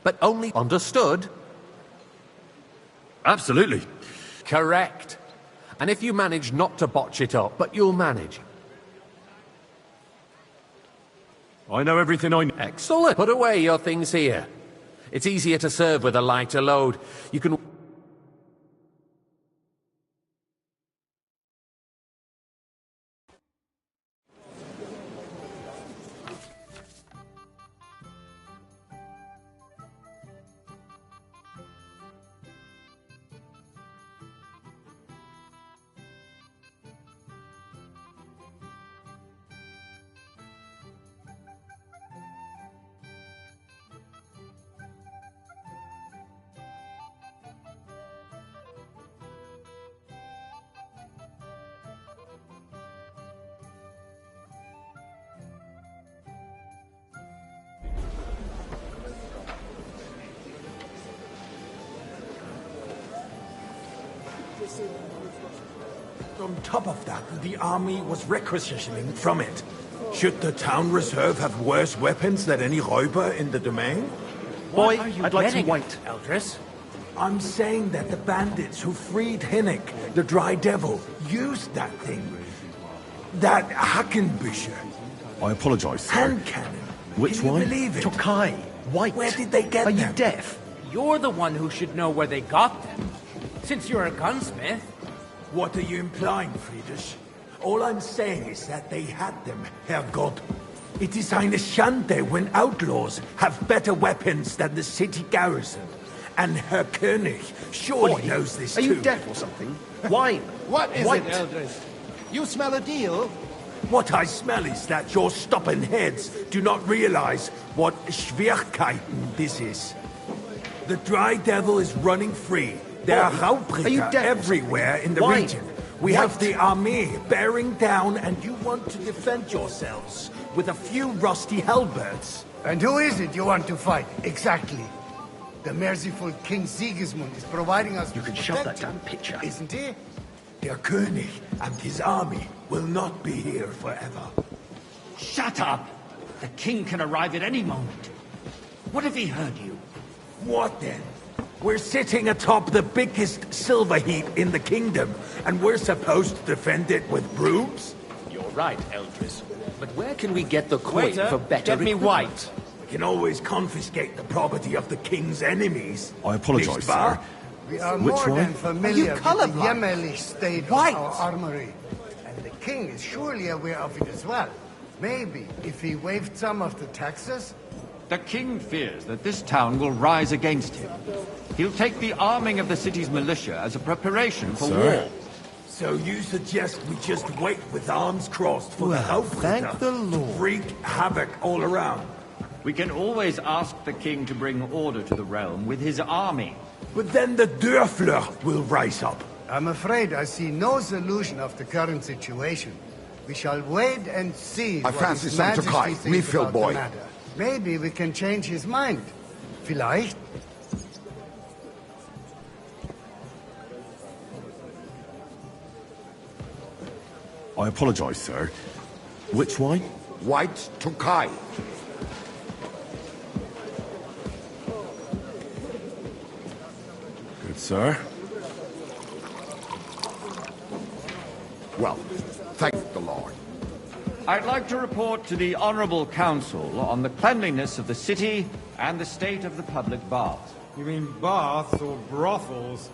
but only understood. Absolutely. Correct. And if you manage not to botch it up, but you'll manage. I know everything I know. Excellent. Put away your things here. It's easier to serve with a lighter load. You can... On top of that, the army was requisitioning from it. Should the town reserve have worse weapons than any Räuber in the domain? Boy, I'd like some white, Eldris. I'm saying that the bandits who freed Hinnick, the Dry Devil, used that thing. That Hackenbücher. I apologize, sir. Hand cannon. Which Can you one? believe it? Tokai, white. Where did they get Are them? you deaf? You're the one who should know where they got them. Since you're a gunsmith. What are you implying, Friedrich? All I'm saying is that they had them, Herrgott. It is eine Schande when outlaws have better weapons than the city garrison. And Herr König surely knows this too. Are you deaf or something? Wine. What is White. it, Eldris? You smell a deal? What I smell is that your stubborn heads do not realize what Schwierigkeiten this is. The Dry Devil is running free. There are Raubricker everywhere in the region. We have the army bearing down, and you want to defend yourselves with a few rusty halberds. And who is it you want to fight, exactly? The merciful King Sigismund is providing us You with can shove that protection, damn picture. isn't he? Der König and his army will not be here forever. Shut up! The king can arrive at any moment. What if he heard you? What then? We're sitting atop the biggest silver heap in the kingdom, and we're supposed to defend it with brooms? You're right, Eldris. But where can we get the coin Waiter, for better get me equipment? white. We can always confiscate the property of the king's enemies. I apologize, Nicht wahr? sir. We are Which more one? than familiar with the colorblind? Jämmerlich state of our armory. And the king is surely aware of it as well. Maybe if he waived some of the taxes? The king fears that this town will rise against him. He'll take the arming of the city's militia as a preparation for war. So you suggest we just wait with arms crossed for the Hauptritter to wreak havoc all around? We can always ask the king to bring order to the realm with his army. But then the Dörfler will rise up. I'm afraid I see no solution of the current situation. We shall wait and see I what fancy His some Majesty Tokai. thinks Refill, about boy. the matter. Maybe we can change his mind. Vielleicht. I apologize, sir. Which wine? White Tokai. Good, sir. Well, thank the Lord. I'd like to report to the Honourable Council on the cleanliness of the city and the state of the public baths. You mean baths or brothels?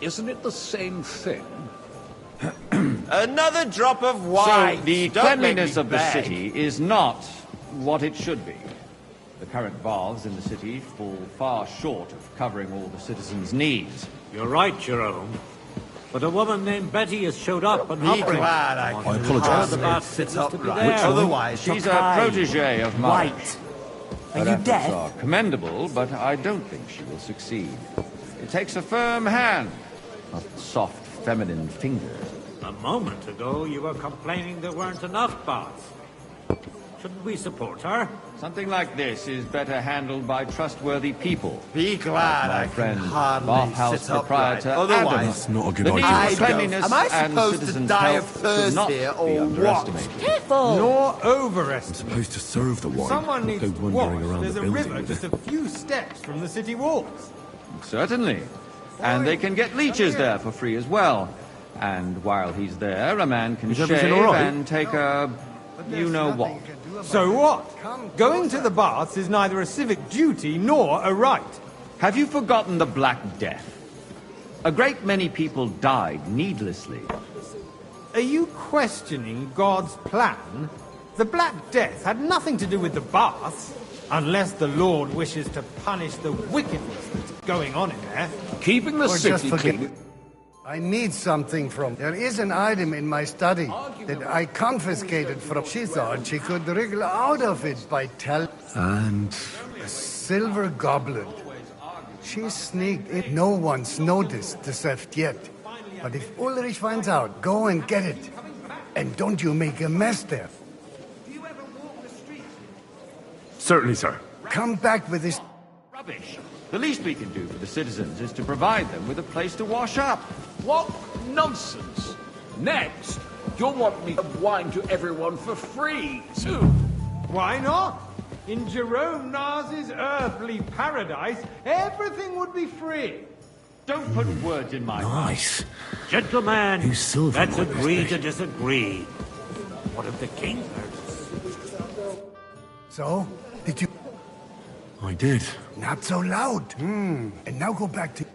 Isn't it the same thing? Another drop of wine. So the Don't make cleanliness me of the beg. city is not what it should be. The current baths in the city fall far short of covering all the citizens' needs. You're right, Jerome. But a woman named Betty has showed up and Be hovering. glad I I can apologize. hardly About sit fitness to be upright. there. Otherwise, She's a Tokai. protege of mine. White. Her Are you efforts deaf? are commendable, but I don't think she will succeed. It takes a firm hand, not soft, feminine fingers. A moment ago, you were complaining there weren't enough baths. Shouldn't we support her? Something like this is better handled by trustworthy people. Be glad my I friend, can hardly bathhouse sit upright. proprietor Otherwise, Adam. That's not a good The need idea. for cleanliness Am I and supposed to citizens' die of health thirst should not here, be or what? underestimated. Careful! Nor I'm overestimate. supposed to serve the wine. Someone needs Go to wandering wash. around There's the a building river with just it. a few steps from the city walls. Certainly. And they can get leeches there for free as well. And while he's there, a man can Is shave everything all right? and take a... you-know-what. So what? Going to the baths is neither a civic duty nor a right. Have you forgotten the Black Death? A great many people died needlessly. Are you questioning God's plan? The Black Death had nothing to do with the baths, unless the Lord wishes to punish the wickedness that's going on in there. Keeping the Or just city forget- clean. I need something from... There is an item in my study that I confiscated from... She thought she could wriggle out of it by And... a silver goblet. She sneaked it. No one's noticed the theft yet. But if Ulrich finds out, go and get it. And don't you make a mess there. Certainly, sir. Come back with this... Rubbish. The least we can do for the citizens is to provide them with a place to wash up. What nonsense! Next, you'll want me to wine to everyone for free, too. Why not? In Jerome Nas's earthly paradise, everything would be free. Don't put words in my mouth. Nice. Gentlemen, Who's silver let's like this, agree eh? to disagree. What if the king heard us? So, did you... I did. Not so loud. And now go back to...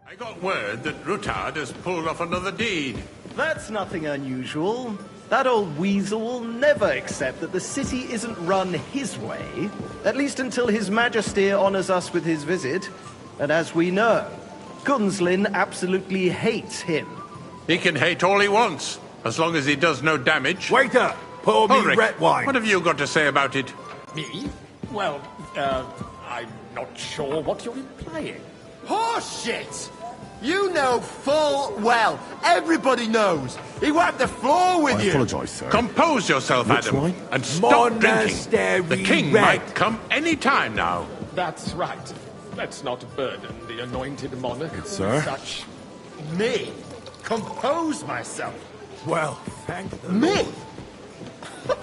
I got word that Rutard has pulled off another deed. That's nothing unusual. That old weasel will never accept that the city isn't run his way, at least until His Majesty honors us with his visit. And as we know, Gunslin absolutely hates him. He can hate all he wants, as long as he does no damage. Waiter, pour me Ulrich, red wine. what have you got to say about it? Me? Well, I'm not sure what you're implying. Horseshit! You know full well. Everybody knows. He wiped the floor with I you. apologise, sir. Compose yourself, Which Adam, wine? and stop drinking. Monastery The king red. might come any time now. That's right. Let's not burden the anointed monarch with Sir? such... Me? Compose myself? Well, thank the Me? Lord.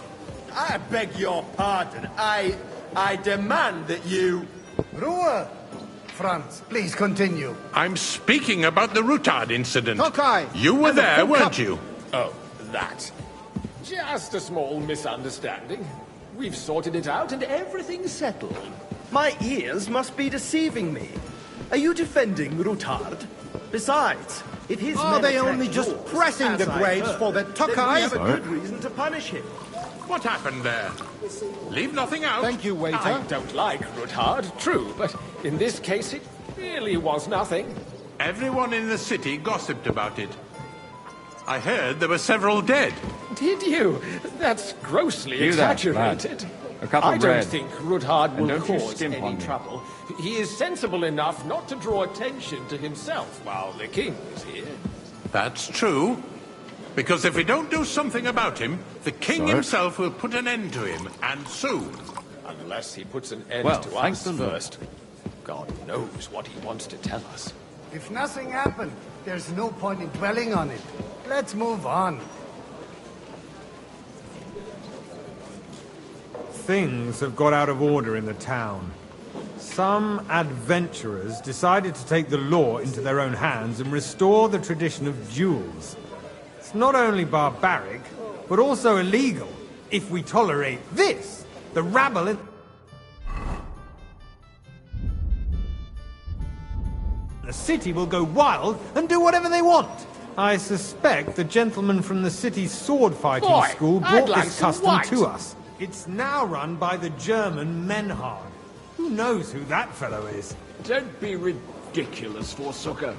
I beg your pardon. I demand that you... Ruhe! Franz, please continue. I'm speaking about the Rutard incident. Tokai! You were And the there, full weren't cup- you? Oh, that. Just a small misunderstanding. We've sorted it out and everything's settled. My ears must be deceiving me. Are you defending Rutard? Besides, if his Are men they attacked only just yours, pressing as the I grapes heard, for the then we Tokai? have a good reason to punish him. What happened there? Leave nothing out. Thank you, waiter. I don't like Rutard, true, but in this case it really was nothing. Everyone in the city gossiped about it. I heard there were several dead. Did you? That's grossly Do that, exaggerated. A cup I of don't bread. think Rutard And will don't you cause skimp any on me. trouble. He is sensible enough not to draw attention to himself while the king is here. That's true. Because if we don't do something about him, the king Sir? himself will put an end to him, and soon. Unless he puts an end Well, to thanks us the Lord. first. God knows what he wants to tell us. If nothing happened, there's no point in dwelling on it. Let's move on. Things have got out of order in the town. Some adventurers decided to take the law into their own hands and restore the tradition of duels. It's not only barbaric, but also illegal. If we tolerate this, the rabble in the city will go wild and do whatever they want. I suspect the gentleman from the city's sword fighting Boy, school I'd brought like this some custom white. to us. It's now run by the German Menhard. Who knows who that fellow is? Don't be ridiculous, Forsooker.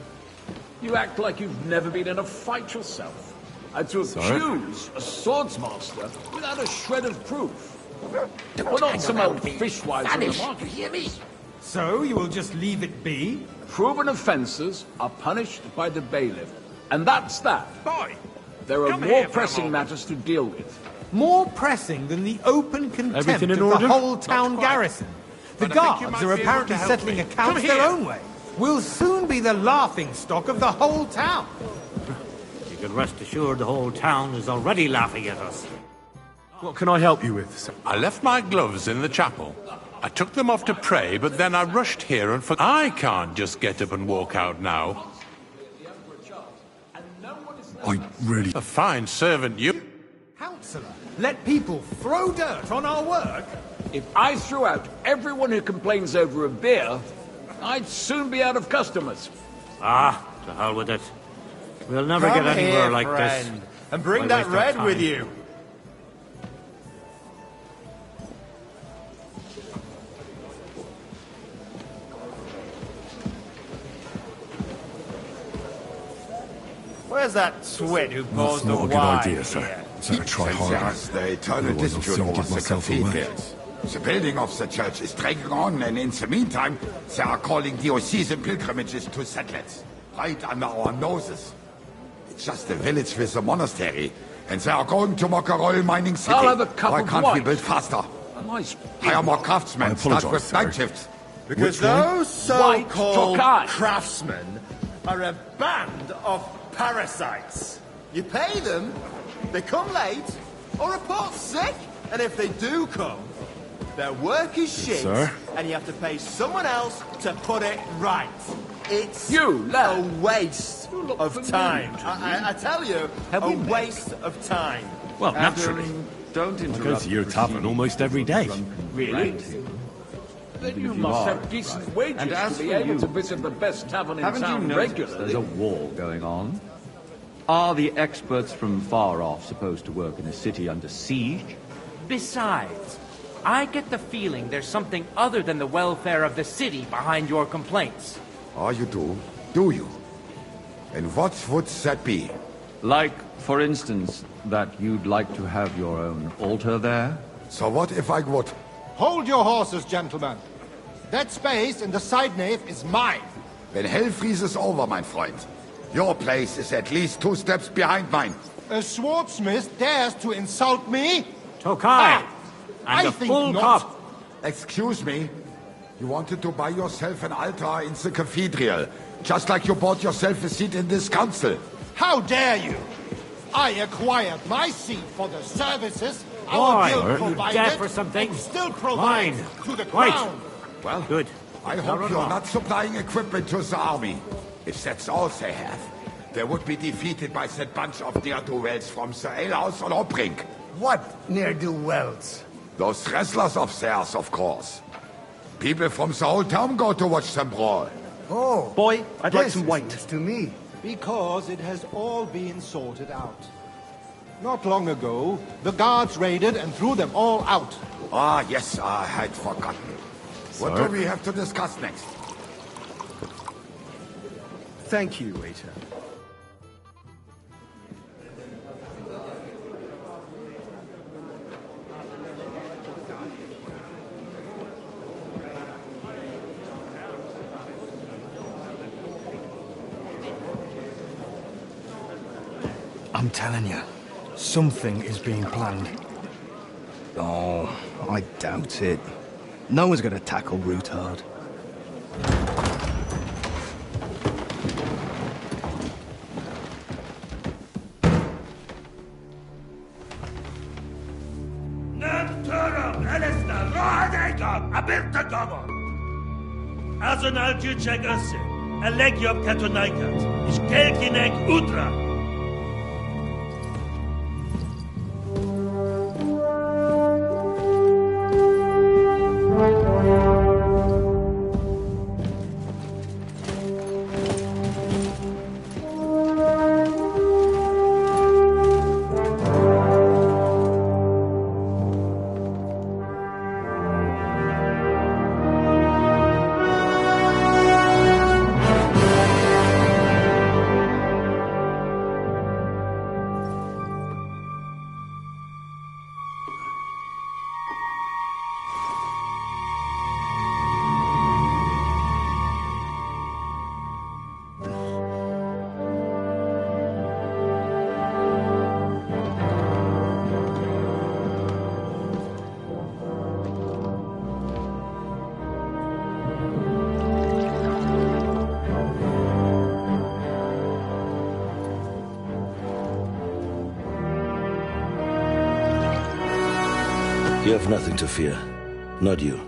You act like you've never been in a fight yourself. And to accuse a swordsmaster without a shred of proof. Well, not some old fishwives in the market. You hear me? So you will just leave it be? Proven offences are punished by the bailiff. And that's that. Boy, There are come more here for a pressing moment. matters to deal with. more pressing than the open contempt Everything in of order? the whole town garrison. The But I think you guards might are be able apparently to help settling me. accounts Come their here. own way. We'll soon be the laughingstock of the whole town. You can rest assured the whole town is already laughing at us. What can I help you with, sir? I left my gloves in the chapel. I took them off to pray, but then I rushed here and I can't just get up and walk out now. I really... A fine servant you... Councillor, let people throw dirt on our work? If I threw out everyone who complains over a beer, I'd soon be out of customers. Ah, to hell with it. We'll never Come get anywhere here, like friend, this. and bring Why that waste our red with time? you. Where's that twit who pours That's the not a good wine idea, sir. here? So try harder. Yes, the eternal Otherwise I'll dispute soon over give the myself away. cathedrals. The building of the church is dragging on, and in the meantime, they are calling diocesan pilgrimages to settle it. Right under our noses. It's just a village with a monastery, and they are going to make a royal mining city. I'll have a cup Why of can't we wine. build faster? A nice Hire more craftsmen, I start apologise, with night sir. shifts. Because Which one? those White so-called Tokai. craftsmen are a band of parasites. You pay them, they come late, or report sick, and if they do come, their work is shit, sir. and you have to pay someone else to put it right. It's You, a lad. waste look of familiar time. to I tell you, a waste of time. Well, naturally. Don't I interrupt. go to your tavern almost every day. Really? Then you must have decent wages And as to be for able you, to visit the best tavern in Haven't you town noticed regularly. there's a war going on? Are the experts from far off supposed to work in a city under siege? Besides, I get the feeling there's something other than the welfare of the city behind your complaints. Oh, you do? Do you? And what would that be? Like, for instance, that you'd like to have your own altar there? So what if I would? Hold your horses, gentlemen. That space in the side nave is mine. When hell freezes over, my friend, your place is at least 2 steps behind mine. A swordsmith dares to insult me? Tokai! I And a think full not. cup! Excuse me? You wanted to buy yourself an altar in the cathedral, just like you bought yourself a seat in this council. How dare you? I acquired my seat for the services Why? our guild You provided, dead for something? and still provides Mine. to the Wait. crown. Well, Good. I Now hope run you're along. not supplying equipment to the army. If that's all they have, they would be defeated by that bunch of ne'er-do-wells from the alehouse on Obrink. What ne'er-do-wells? Those wrestlers of theirs, of course. People from the whole town go to watch them brawl. Oh, Boy, I'd like this some is white. news to me. Because it has all been sorted out. Not long ago, the guards raided and threw them all out. Ah, yes, I had forgotten. What Sir? do we have to discuss next? Thank you, waiter. I'm telling you, something is being planned. Oh, I doubt it. No one's gonna tackle Rootard. Azonal Juchek Ose, Alegiop Katonaikat, Ishkelkinek Udra. You have nothing to fear. Not you.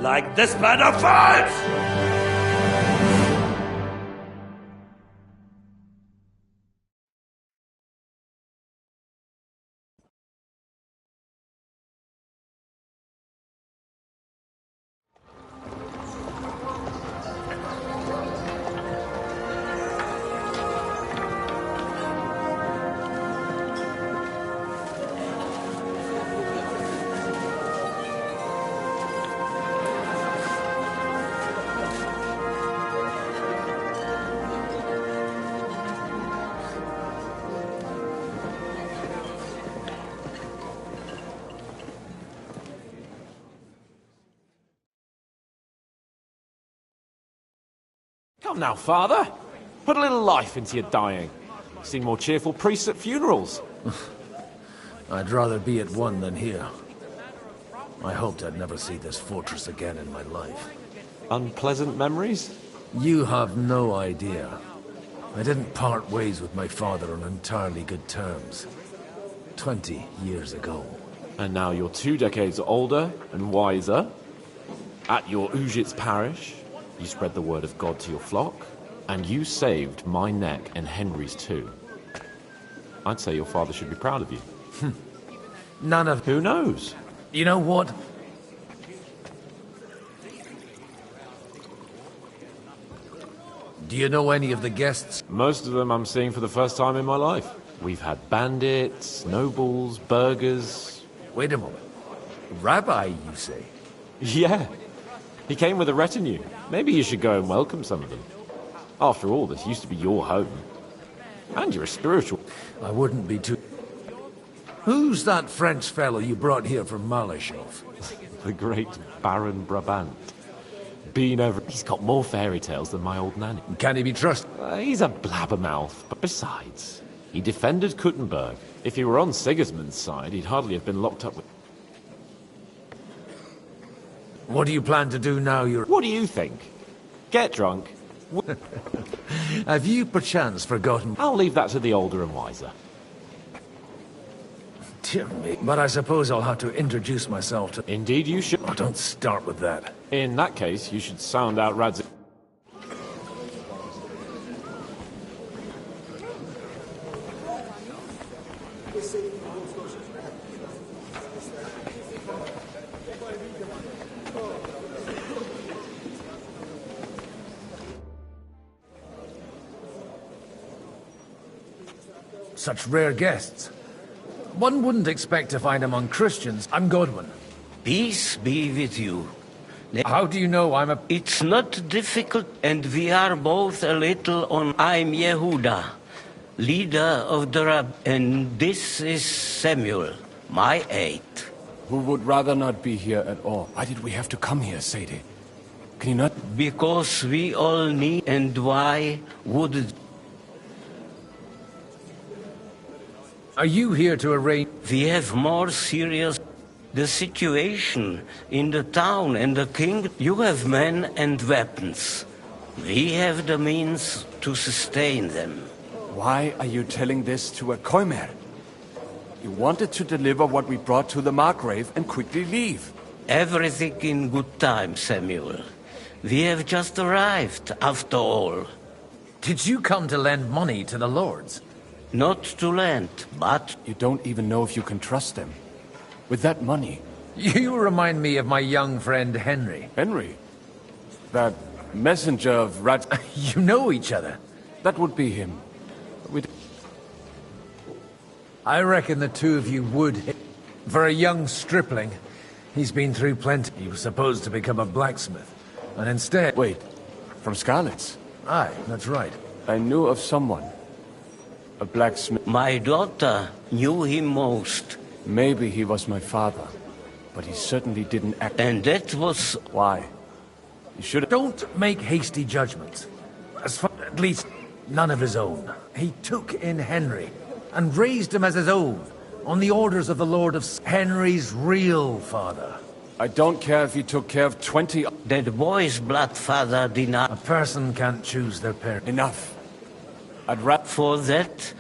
Like this man of fights! Come now, Father. Put a little life into your dying. Seen more cheerful priests at funerals. I'd rather be at one than here. I hoped I'd never see this fortress again in my life. Unpleasant memories? You have no idea. I didn't part ways with my father on entirely good terms. 20 years ago. And now you're 2 decades older and wiser. At your Ujit's parish, you spread the word of God to your flock, and you saved my neck and Henry's too. I'd say your father should be proud of you. None of... Who knows? You know what? Do you know any of the guests? Most of them I'm seeing for the first time in my life. We've had bandits, nobles, burghers... Wait a moment. Rabbi, you say? Yeah. He came with a retinue. Maybe you should go and welcome some of them. After all, this used to be your home. And you're a spiritual... I wouldn't be too... Who's that French fellow you brought here from Malashov? The great Baron Brabant. He's got more fairy tales than my old nanny. Can he be trusted? He's a blabbermouth, but besides, he defended Kuttenberg. If he were on Sigismund's side, he'd hardly have been locked up with... What do you plan to do now you're... What do you think? Get drunk? Have you perchance forgotten... I'll leave that to the older and wiser. Dear me. But I suppose I'll have to introduce myself to... Indeed you should. Oh, don't start with that. In that case, you should sound out Radzik. Such rare guests. One wouldn't expect to find among Christians. I'm Godwin. Peace be with you. How do you know I'm a... It's not difficult, and we are both a little on... I'm Yehuda, leader of the Rab, and this is Samuel, my aide. Who would rather not be here at all. Why did we have to come here, Sadie? Can you not... Because we all need, and why would it... Are you here to arrange... We have more serious... The situation in the town and the king... You have men and weapons. We have the means to sustain them. Why are you telling this to a Koimer? You wanted to deliver what we brought to the Margrave and quickly leave. Everything in good time, Samuel. We have just arrived, after all. Did you come to lend money to the lords? Not to lend, but... You don't even know if you can trust them. With that money... You remind me of my young friend Henry. Henry? That messenger of Rad... You know each other? That would be him. I reckon the two of you would. For a young stripling, he's been through plenty. He was supposed to become a blacksmith. And instead... Wait, from Scarlet's? Aye, that's right. I knew of someone. A blacksmith. My daughter knew him most. Maybe he was my father. But he certainly didn't act... And that was... Why? You should... Don't make hasty judgments. As far... At least, none of his own. He took in Henry, and raised him as his own, on the orders of the Lord of... Henry's real father. I don't care if he took care of 20... That boy's blood father did not... A person can't choose their parent. Enough. For that...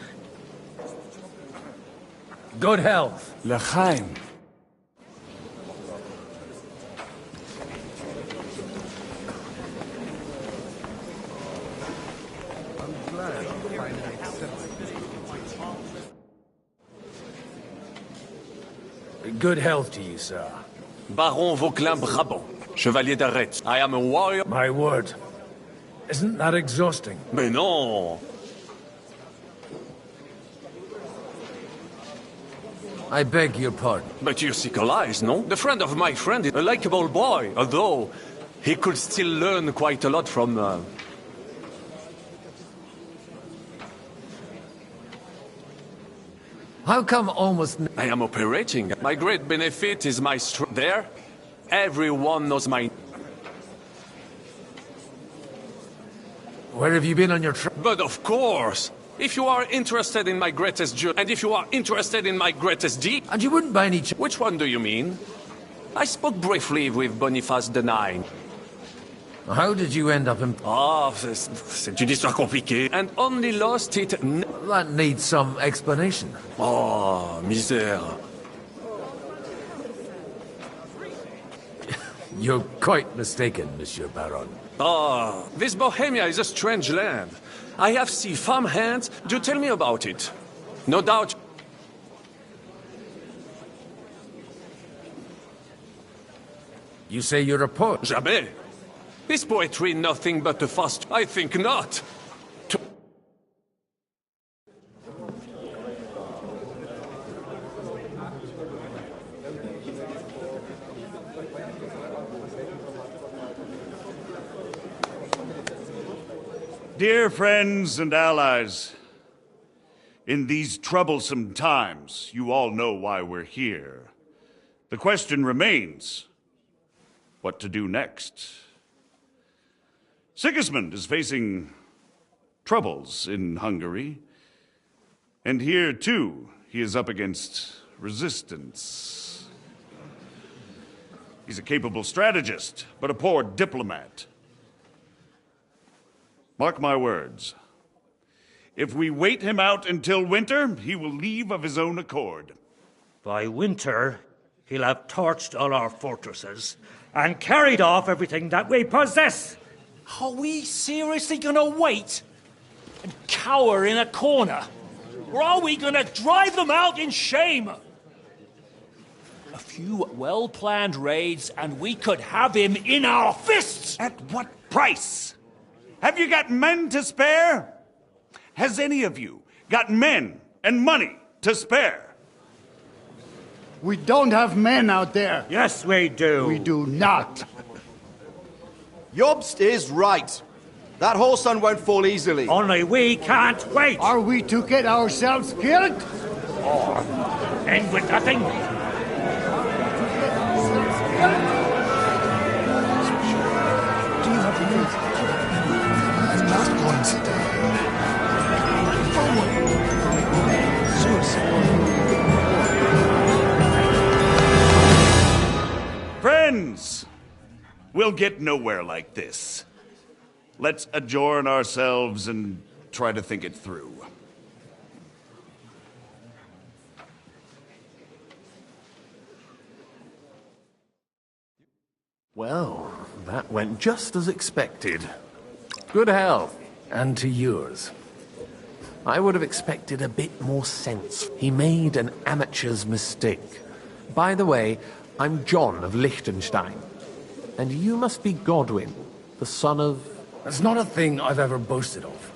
Good health. L'chaim. Good health to you, sir. Baron Vauquelin Brabant, Chevalier d'Arrête. I am a warrior. My word. Isn't that exhausting? Mais non! I beg your pardon. But you Nicolais, no? The friend of my friend is a likable boy, although he could still learn quite a lot from... How come almost... I am operating. My great benefit is my strength. There, everyone knows my... Where have you been on your trip? But of course! If you are interested in my greatest journey, and if you are interested in my greatest deed... And you wouldn't by any chance... Which one do you mean? I spoke briefly with Boniface IX. How did you end up in... Ah, c'est une histoire compliquée. And only lost it... That needs some explanation. Oh, misère. You're quite mistaken, Monsieur Baron. Ah, this Bohemia is a strange land. I have seen farm hands. Do tell me about it. No doubt... You say you're a poet? Jamais. Is poetry nothing but a fast... I think not. Dear friends and allies, in these troublesome times, you all know why we're here. The question remains, what to do next? Sigismund is facing troubles in Hungary, and here, too, he is up against resistance. He's a capable strategist, but a poor diplomat. Mark my words. If we wait him out until winter, he will leave of his own accord. By winter, he'll have torched all our fortresses and carried off everything that we possess. Are we seriously gonna wait and cower in a corner? Or are we gonna drive them out in shame? A few well-planned raids and we could have him in our fists! At what price? Have you got men to spare? Has any of you got men and money to spare? We don't have men out there. Yes, we do. We do not. Jobst is right. That whole sun won't fall easily. Only we can't wait. Are we to get ourselves killed? Or end with nothing? Friends, we'll get nowhere like this. Let's adjourn ourselves and try to think it through. Well, that went just as expected. Good health. And to yours. I would have expected a bit more sense. He made an amateur's mistake. By the way, I'm John of Liechtenstein. And you must be Godwin, the son of... That's not a thing I've ever boasted of.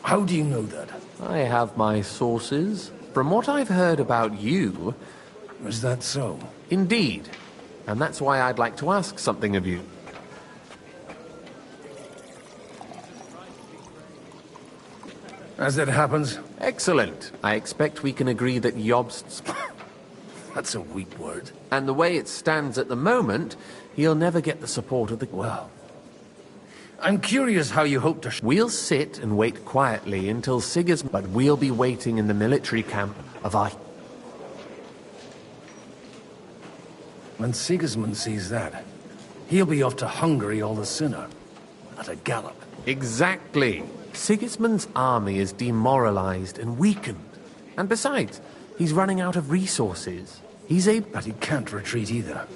How do you know that? I have my sources. From what I've heard about you... Is that so? Indeed. And that's why I'd like to ask something of you. As it happens. Excellent. I expect we can agree that Jobst's... That's a weak word. And the way it stands at the moment, he'll never get the support of the... Well, I'm curious how you hope to... We'll sit and wait quietly until Sigismund... But we'll be waiting in the military camp of our... When Sigismund sees that, he'll be off to Hungary all the sooner. At a gallop. Exactly. Sigismund's army is demoralized and weakened. And besides, he's running out of resources. But he can't retreat either.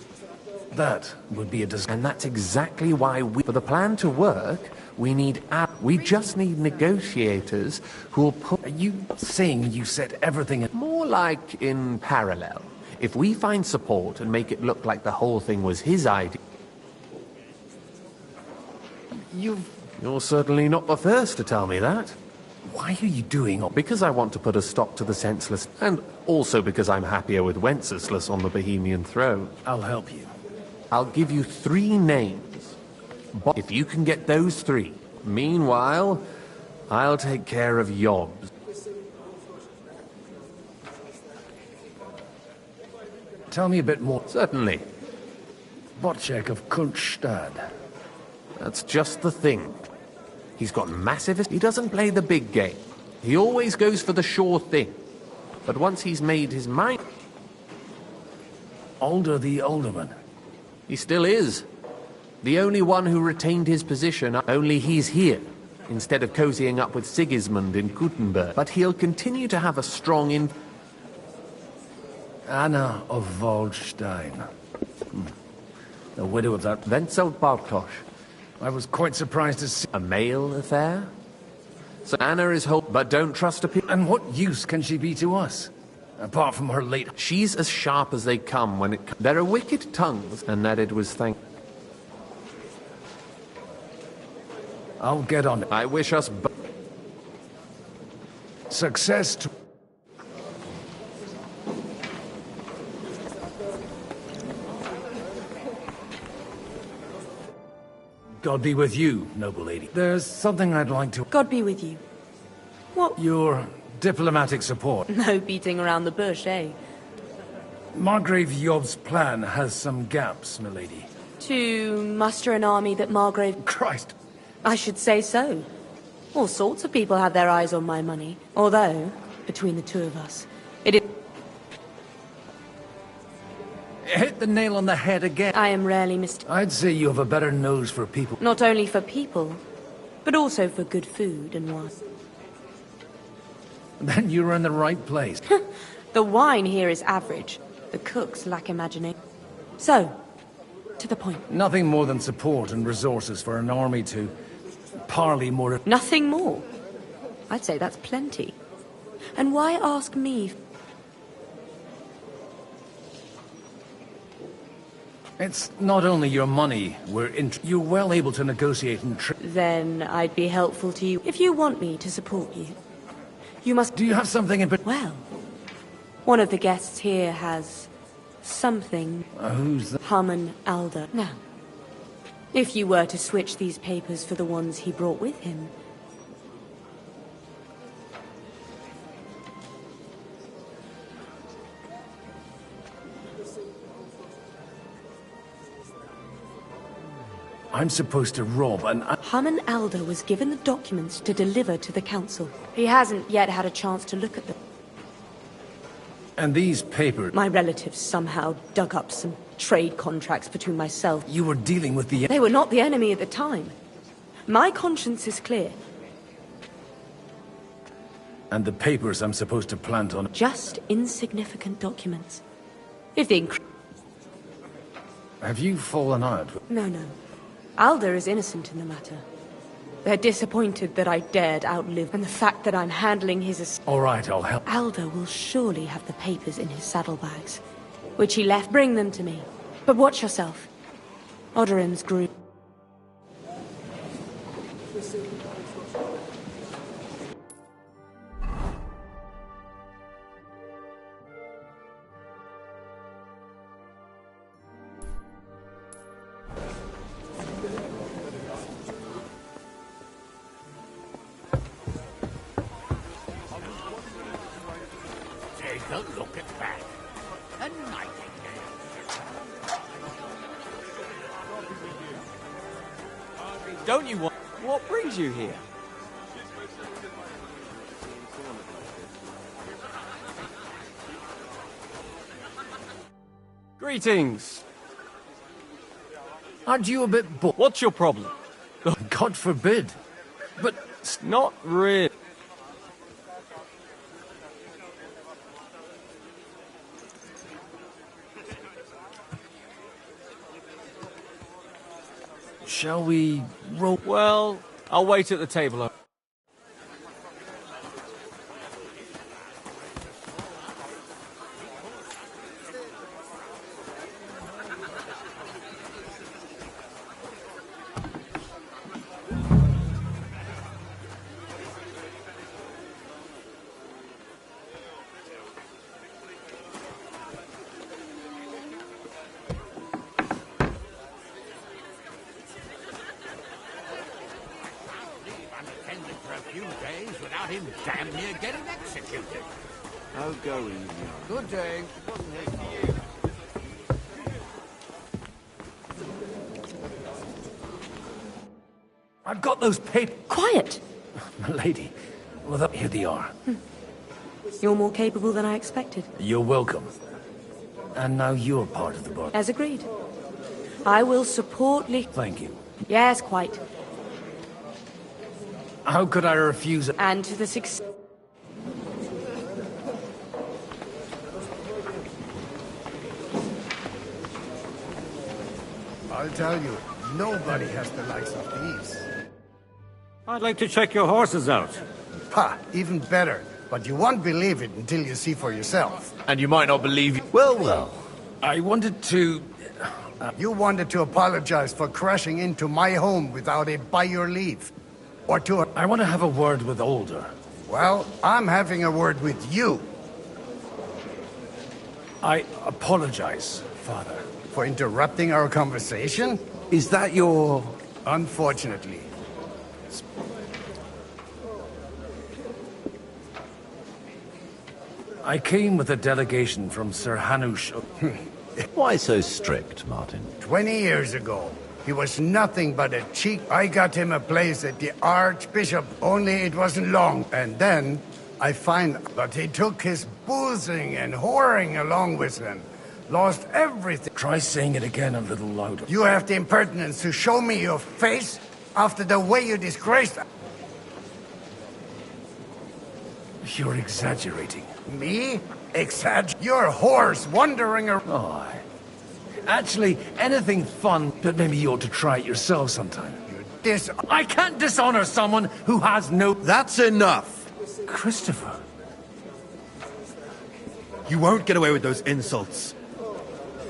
That would be a And that's exactly why for the plan to work, we just need negotiators who'll put... Are you saying you set everything in... More like in parallel. If we find support and make it look like the whole thing was his idea... You're certainly not the first to tell me that. Why are you doing all... Because I want to put a stop to the senseless, and also because I'm happier with Wenceslas on the Bohemian throne. I'll help you. I'll give you 3 names. If you can get those 3. Meanwhile, I'll take care of Yobs. Tell me a bit more. Certainly. Bocek of Kultstad. That's just the thing. He's got massive... He doesn't play the big game. He always goes for the sure thing. But once he's made his mind... Alder the Alderman. He still is. The only one who retained his position, only he's here, instead of cozying up with Sigismund in Gutenberg. But he'll continue to have a strong Anna of Waldstein. The widow of that... Wenzel Bartosz. I was quite surprised to see... A male affair? So Anna is whole, but don't trust her. And what use can she be to us? Apart from her late... She's as sharp as they come when it... There are wicked tongues, and that it was I'll get on it. I wish us success to... God be with you, noble lady. There's something I'd like to... God be with you. What? Your diplomatic support. No beating around the bush, eh? Margrave Yob's plan has some gaps, milady. To muster an army that Margrave... Christ! I should say so. All sorts of people have their eyes on my money. Although, between the two of us, it is... Hit the nail on the head again. I am rarely mistaken. I'd say you have a better nose for people. Not only for people, but also for good food and wine. Then you're in the right place. The wine here is average. The cooks lack imagination. So, to the point. Nothing more than support and resources for an army to parley more... Nothing more? I'd say that's plenty. And why ask me? It's not only your money you're well able to negotiate and... Then I'd be helpful to you. If you want me to support you, you must... Do you have something in... Well, one of the guests here has something... who's that? Harman Alder. Now, if you were to switch these papers for the ones he brought with him... I'm supposed to rob and... Harman Alder was given the documents to deliver to the council. He hasn't yet had a chance to look at them. And these papers... My relatives somehow dug up some trade contracts between myself... You were dealing with the... They were not the enemy at the time. My conscience is clear. And the papers I'm supposed to plant on... Just insignificant documents. If the... Have you fallen out? No. Alder is innocent in the matter. They're disappointed that I dared outlive, and the fact that I'm handling his estate... All right, I'll help. Alder will surely have the papers in his saddlebags, which he left. Bring them to me. But watch yourself. Odorim's groom. Look at that. A nightingale. Don't you want... What brings you here? Greetings. Aren't you a bit What's your problem? God forbid. But It's not real. Shall we roll? Well, I'll wait at the table. Damn near getting executed. How going? Good day. I've got those papers. Quiet! Milady. Well, here they are. You're more capable than I expected. You're welcome. And now you're part of the bar. As agreed. I will support Thank you. Yes, quite. How could I refuse it? And to the success. I'll tell you, nobody has the likes of these. I'd like to check your horses out. Ha! Even better. But you won't believe it until you see for yourself. And you might not believe... Well, well. I wanted to... You wanted to apologize for crashing into my home without it by your leave. Or to... I want to have a word with Older. Well, I'm having a word with you. I apologize, Father. For interrupting our conversation? Is that your... Unfortunately. I came with a delegation from Sir Hanush. Why so strict, Martin? 20 years ago, he was nothing but a cheat. I got him a place at the Archbishop, only it wasn't long. And then I find that he took his boozing and whoring along with him. Lost everything. Try saying it again a little louder. You have the impertinence to show me your face after the way you disgraced... You're exaggerating. Me? You're a horse wandering around... Oh, actually, anything fun, but maybe you ought to try it yourself sometime. I can't dishonor someone who has no... That's enough! Christopher. You won't get away with those insults.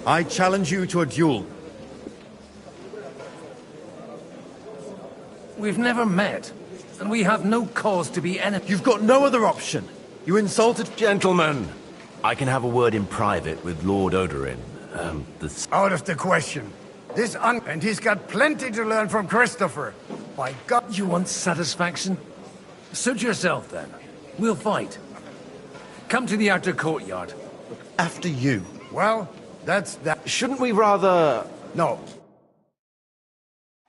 I challenge you to a duel. We've never met, and we have no cause to be enemies. You've got no other option. You insulted... Gentlemen, I can have a word in private with Lord Odorin. Out of the question. And he's got plenty to learn from Christopher. By God... You want satisfaction? Suit yourself, then. We'll fight. Come to the outer courtyard. After you. Well, that's that. Shouldn't we rather... No.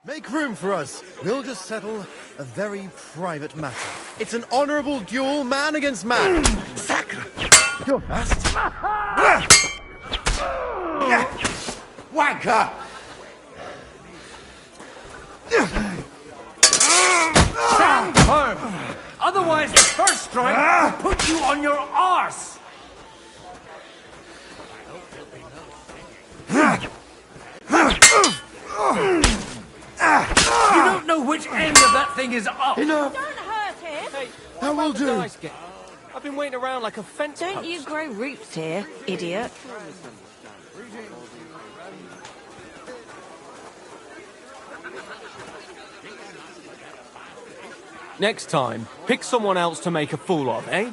Make room for us. We'll just settle a very private matter. It's an honorable duel, man against man. Sacre! You're fast. Wanker! Stand firm! Otherwise, the first strike will put you on your arse! You don't know which end of that thing is up! Enough! Don't hurt him! Hey, that will do! I've been waiting around like a fence Don't post. you grow roots here, idiot. Next time, pick someone else to make a fool of, eh?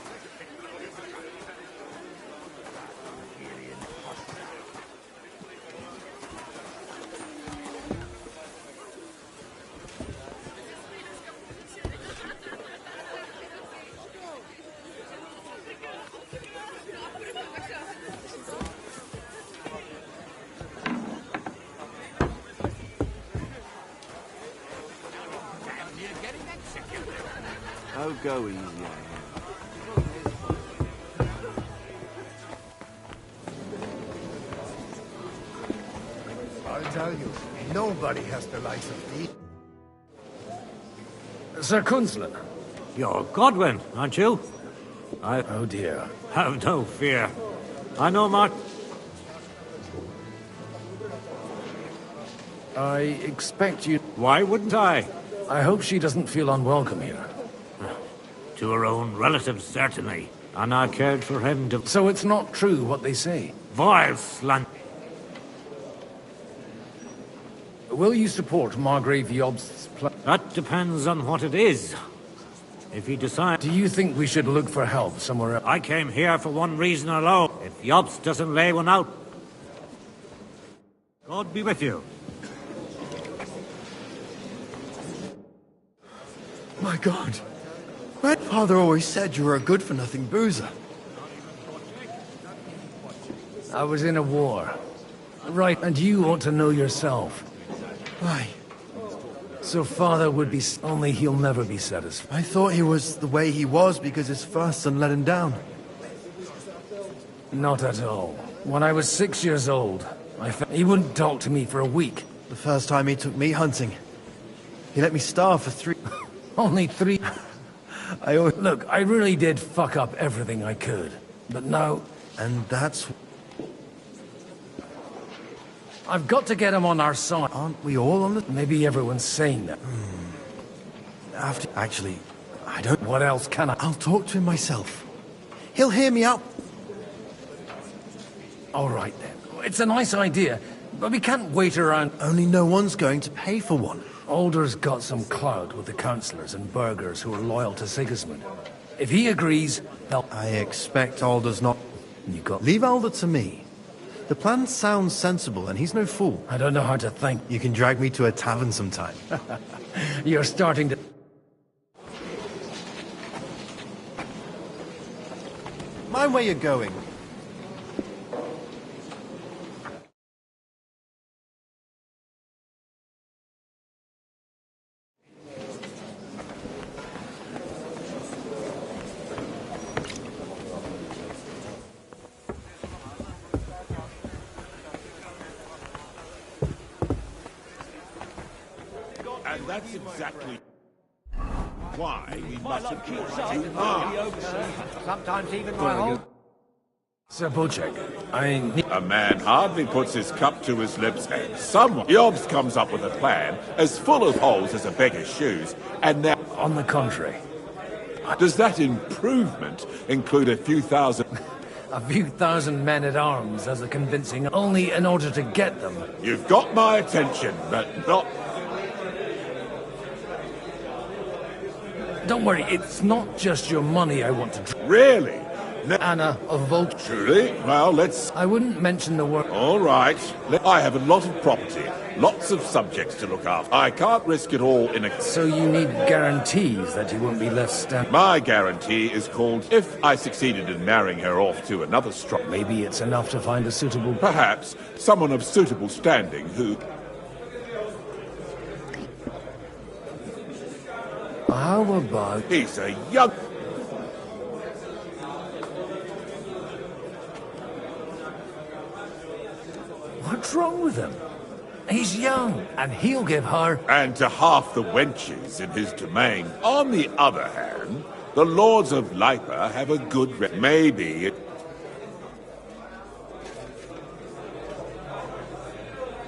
Oh, go easy. I'll tell you, nobody has the likes of these. Sir Kunzlin. You're Godwin, aren't you? Oh dear. Have no fear. I know Mark. I expect you... Why wouldn't I? I hope she doesn't feel unwelcome here. To her own relatives, certainly. And I cared for him to... So it's not true what they say? Vile slant. Will you support Margrave Jobst's plan? That depends on what it is. If he decides... Do you think we should look for help somewhere else? I came here for one reason alone. If Jobst doesn't lay one out... God be with you. My God. My father always said you were a good-for-nothing boozer. I was in a war. Right, and you ought to know yourself. Why? So father would be... only he'll never be satisfied. I thought he was the way he was because his first son let him down. Not at all. When I was 6 years old, he wouldn't talk to me for a week. The first time he took me hunting, he let me starve for 3... Only 3... Look, I really did fuck up everything I could. But now... And that's... I've got to get him on our side. Aren't we all on the... Maybe everyone's saying that. Actually, I don't... What else can I... I'll talk to him myself. He'll hear me out. All right, then. It's a nice idea, but we can't wait around. Only no one's going to pay for one. Alder's got some clout with the councillors and burghers who are loyal to Sigismund. If he agrees, they'll... I expect Alder's not... Leave Alder to me. The plan sounds sensible, and he's no fool. I don't know how to think. You can drag me to a tavern sometime. You're starting to... Mind where you're going. And that's exactly why we mustn't keep Sometimes even my whole... Sir Bocek, A man hardly puts his cup to his lips, and someone... Jobst comes up with a plan as full of holes as a beggar's shoes, and now... On the contrary. Does that improvement include a few thousand... A few thousand men-at-arms as a convincing... Only in order to get them. You've got my attention, but not... Don't worry, it's not just your money I want to... Really? Anna of Volt... Truly? Well, let's... I wouldn't mention the word... All right. I have a lot of property, lots of subjects to look after. I can't risk it all in a... So you need guarantees that you won't be left standing... My guarantee is called, if I succeeded in marrying her off to another strong... Maybe it's enough to find a suitable... Perhaps someone of suitable standing who... How about... He's a young... What's wrong with him? He's young, and he'll give her... And to half the wenches in his domain. On the other hand, the lords of Lipa have a good... Maybe it...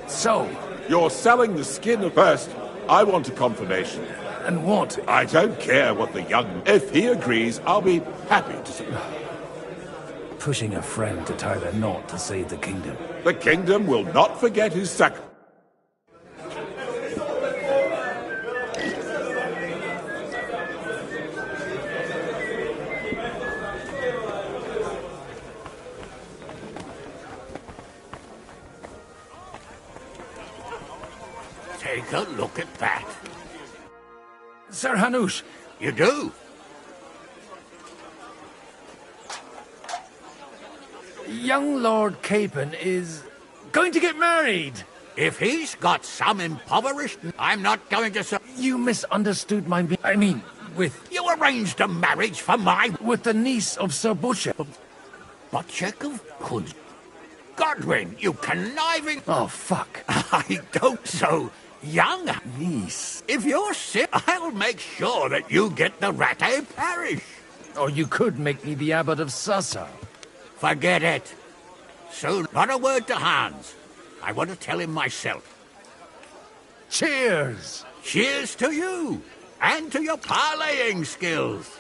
So... You're selling the skin of... First, I want a confirmation. And what? I don't care what the young... If he agrees, I'll be happy to... Pushing a friend to tie the knot to save the kingdom. The kingdom will not forget his sacrifice. Take a look at that. Sir Hanush. You do? Young Lord Capon is going to get married. If he's got some impoverished, I'm not going to... You misunderstood my... I mean, with... You arranged a marriage for my... With the niece of Sir Bocek. Bocek of Kunz... Godwin, you conniving... Oh, fuck. I don't so. young. Yes. If you're sick, I'll make sure that you get the Rattay parish. Or you could make me the abbot of Sussa. Forget it. Soon, not a word to Hans. I want to tell him myself. Cheers! Cheers to you, and to your parleying skills.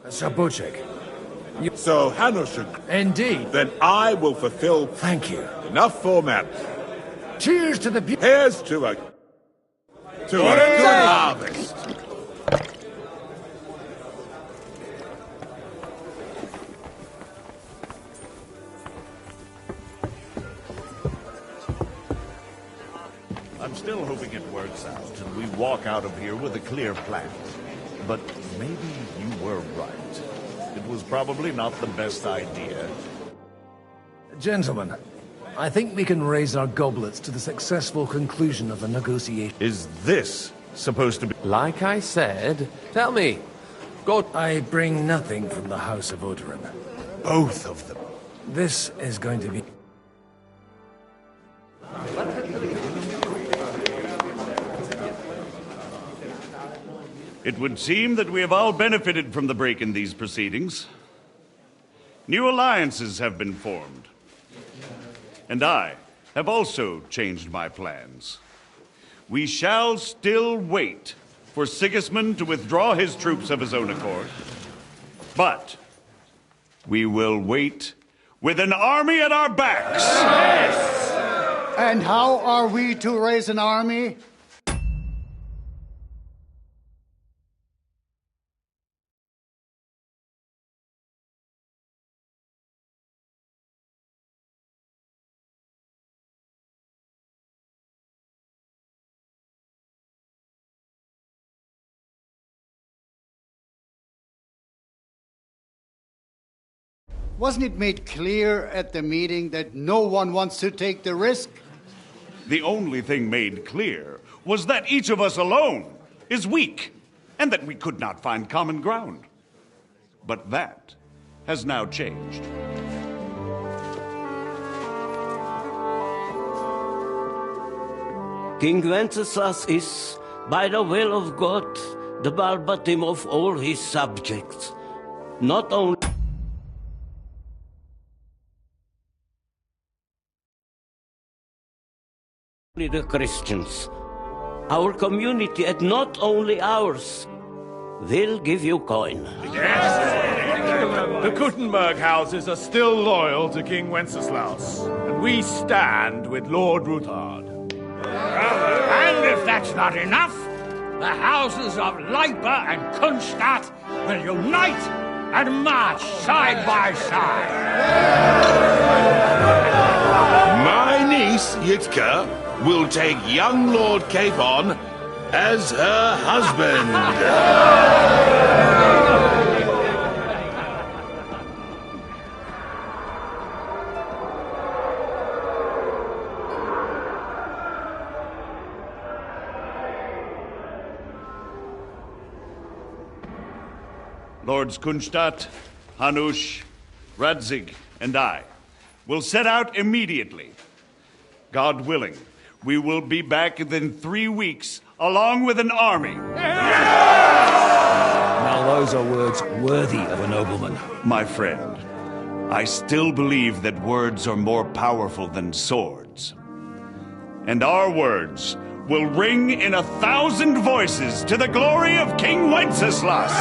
Sabuchik. So, Hanushuk. Indeed. Then I will fulfill... Thank you. Enough format. Cheers to the... Here's to a... To a good harvest. I'm still hoping it works out and we walk out of here with a clear plan. But maybe you were right. It was probably not the best idea. Gentlemen, I think we can raise our goblets to the successful conclusion of the negotiation. Is this supposed to be... Like I said, tell me. God, I bring nothing from the House of Odoran. Both of them. This is going to be... It would seem that we have all benefited from the break in these proceedings. New alliances have been formed. And I have also changed my plans. We shall still wait for Sigismund to withdraw his troops of his own accord. But we will wait with an army at our backs. Yes. And how are we to raise an army? Wasn't it made clear at the meeting that no one wants to take the risk? The only thing made clear was that each of us alone is weak, and that we could not find common ground. But that has now changed. King Wenceslas is, by the will of God, the Balbatim of all his subjects. Not only the Christians, our community, and not only ours, will give you coin. Yes! The Kuttenberg houses are still loyal to King Wenceslaus, and we stand with Lord Ruthard. And if that's not enough, the houses of Leipa and Kunstadt will unite and march side by side. My niece, Yitka, will take young Lord Capon as her husband. Lords Kunstadt, Hanush, Radzig, and I will set out immediately. God willing, we will be back within 3 weeks, along with an army. Now those are words worthy of a nobleman. My friend, I still believe that words are more powerful than swords. And our words will ring in 1,000 voices to the glory of King Wenceslas.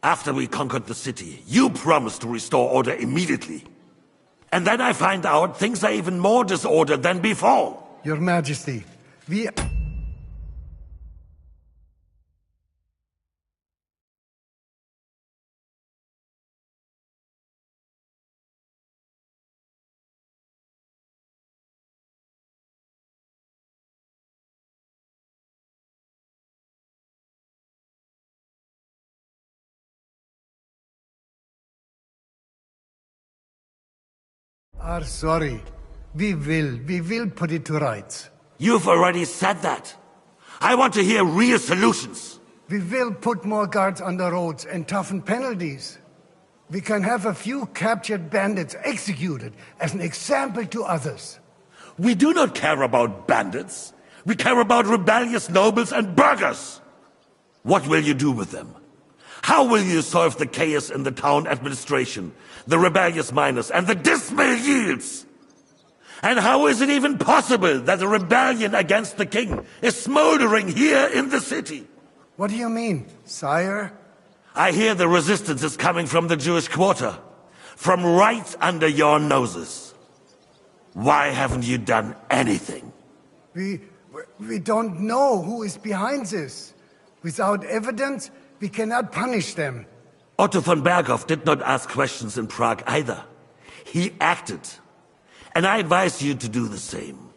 After we conquered the city, you promised to restore order immediately. And then I find out things are even more disordered than before. Your Majesty, we... are sorry. We will put it to rights. You've already said that. I want to hear real solutions. We will put more guards on the roads and toughen penalties. We can have a few captured bandits executed as an example to others. We do not care about bandits. We care about rebellious nobles and burghers. What will you do with them? How will you solve the chaos in the town administration, the rebellious miners, and the dismal yields? And how is it even possible that a rebellion against the king is smoldering here in the city? What do you mean, sire? I hear the resistance is coming from the Jewish quarter, from right under your noses. Why haven't you done anything? We don't know who is behind this. Without evidence, we cannot punish them. Otto von Berghoff did not ask questions in Prague either. He acted. And I advise you to do the same.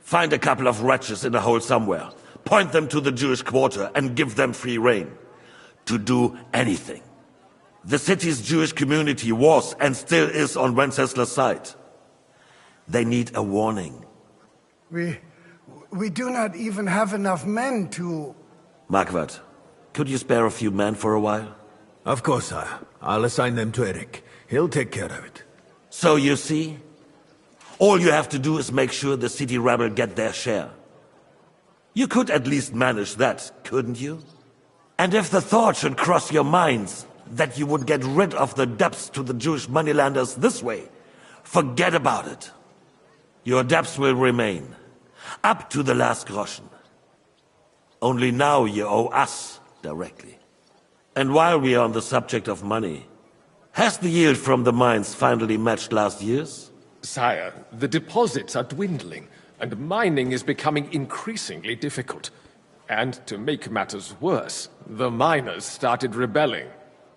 Find a couple of wretches in a hole somewhere, point them to the Jewish quarter, and give them free rein to do anything. The city's Jewish community was and still is on Wenceslas' side. They need a warning. We do not even have enough men to... Marquardt, could you spare a few men for a while? Of course, sire. I'll assign them to Eric. He'll take care of it. So you see, all you have to do is make sure the city rebel get their share. You could at least manage that, couldn't you? And if the thought should cross your minds that you would get rid of the debts to the Jewish moneylenders this way, forget about it. Your debts will remain, up to the last groschen. Only now you owe us directly. And while we are on the subject of money, has the yield from the mines finally matched last year's? Sire, the deposits are dwindling, and mining is becoming increasingly difficult. And to make matters worse, the miners started rebelling.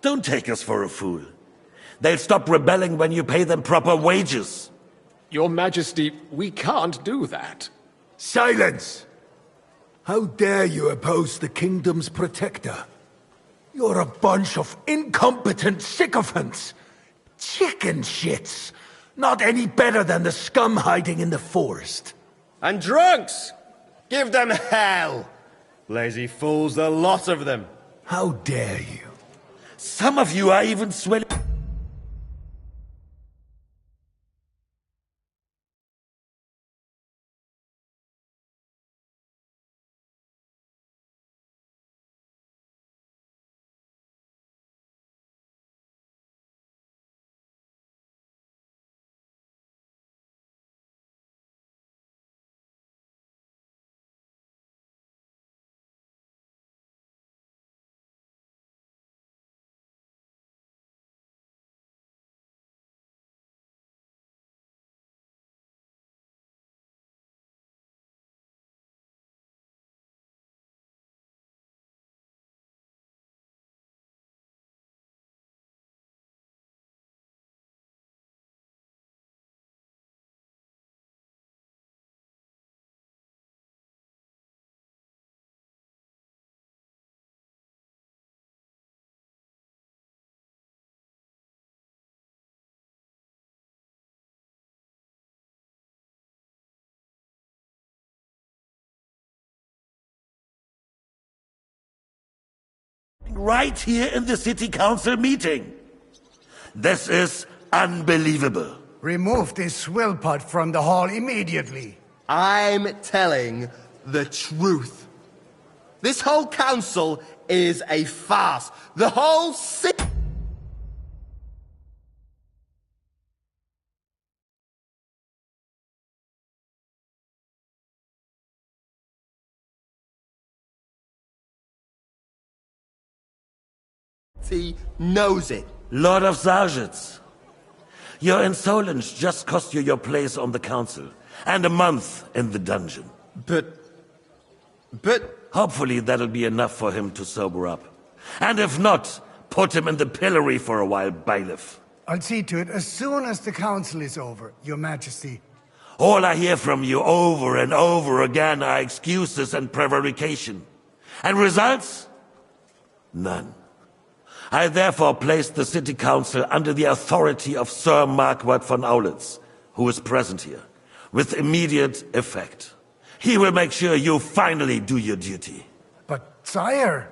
Don't take us for a fool. They'll stop rebelling when you pay them proper wages. Your Majesty, we can't do that. Silence! How dare you oppose the kingdom's protector? You're a bunch of incompetent sycophants! Chicken shits! Not any better than the scum hiding in the forest. And drunks! Give them hell! Lazy fools, the lot of them. How dare you? Some of you are even swelling... right here in the city council meeting. This is unbelievable. Remove this swillpot from the hall immediately. I'm telling the truth. This whole council is a farce. The whole city... He knows it. Lord of Zarzhitz, your insolence just cost you your place on the council, and a month in the dungeon. But... Hopefully that'll be enough for him to sober up. And if not, put him in the pillory for a while, bailiff. I'll see to it as soon as the council is over, Your Majesty. All I hear from you over and over again are excuses and prevarication. And results? None. I therefore place the city council under the authority of Sir Marquardt von Aulitz, who is present here, with immediate effect. He will make sure you finally do your duty. But, sire,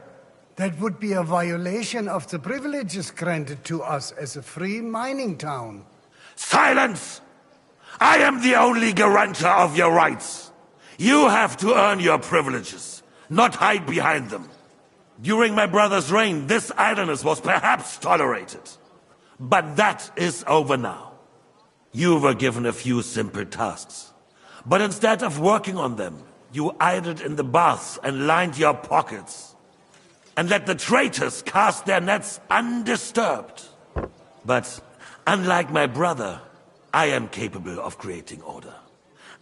that would be a violation of the privileges granted to us as a free mining town. Silence! I am the only guarantor of your rights. You have to earn your privileges, not hide behind them. During my brother's reign, this idleness was perhaps tolerated. But that is over now. You were given a few simple tasks. But instead of working on them, you idled in the baths and lined your pockets. And let the traitors cast their nets undisturbed. But unlike my brother, I am capable of creating order.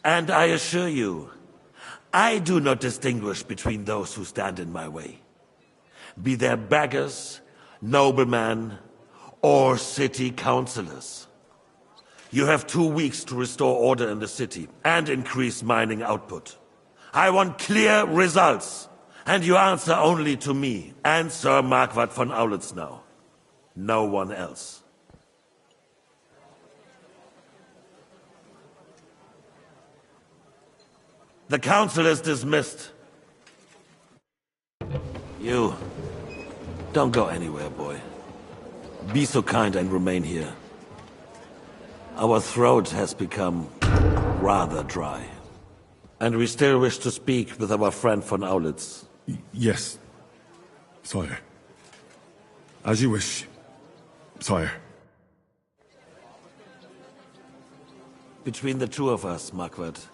And I assure you, I do not distinguish between those who stand in my way. Be they beggars, noblemen, or city councillors. You have 2 weeks to restore order in the city and increase mining output. I want clear results, and you answer only to me and Sir Marquardt von Aulitz now. No one else. The council is dismissed. You, don't go anywhere, boy. Be so kind and remain here. Our throat has become rather dry. And we still wish to speak with our friend von Aulitz. Yes, sire. As you wish, sire. Between the two of us, Marquardt,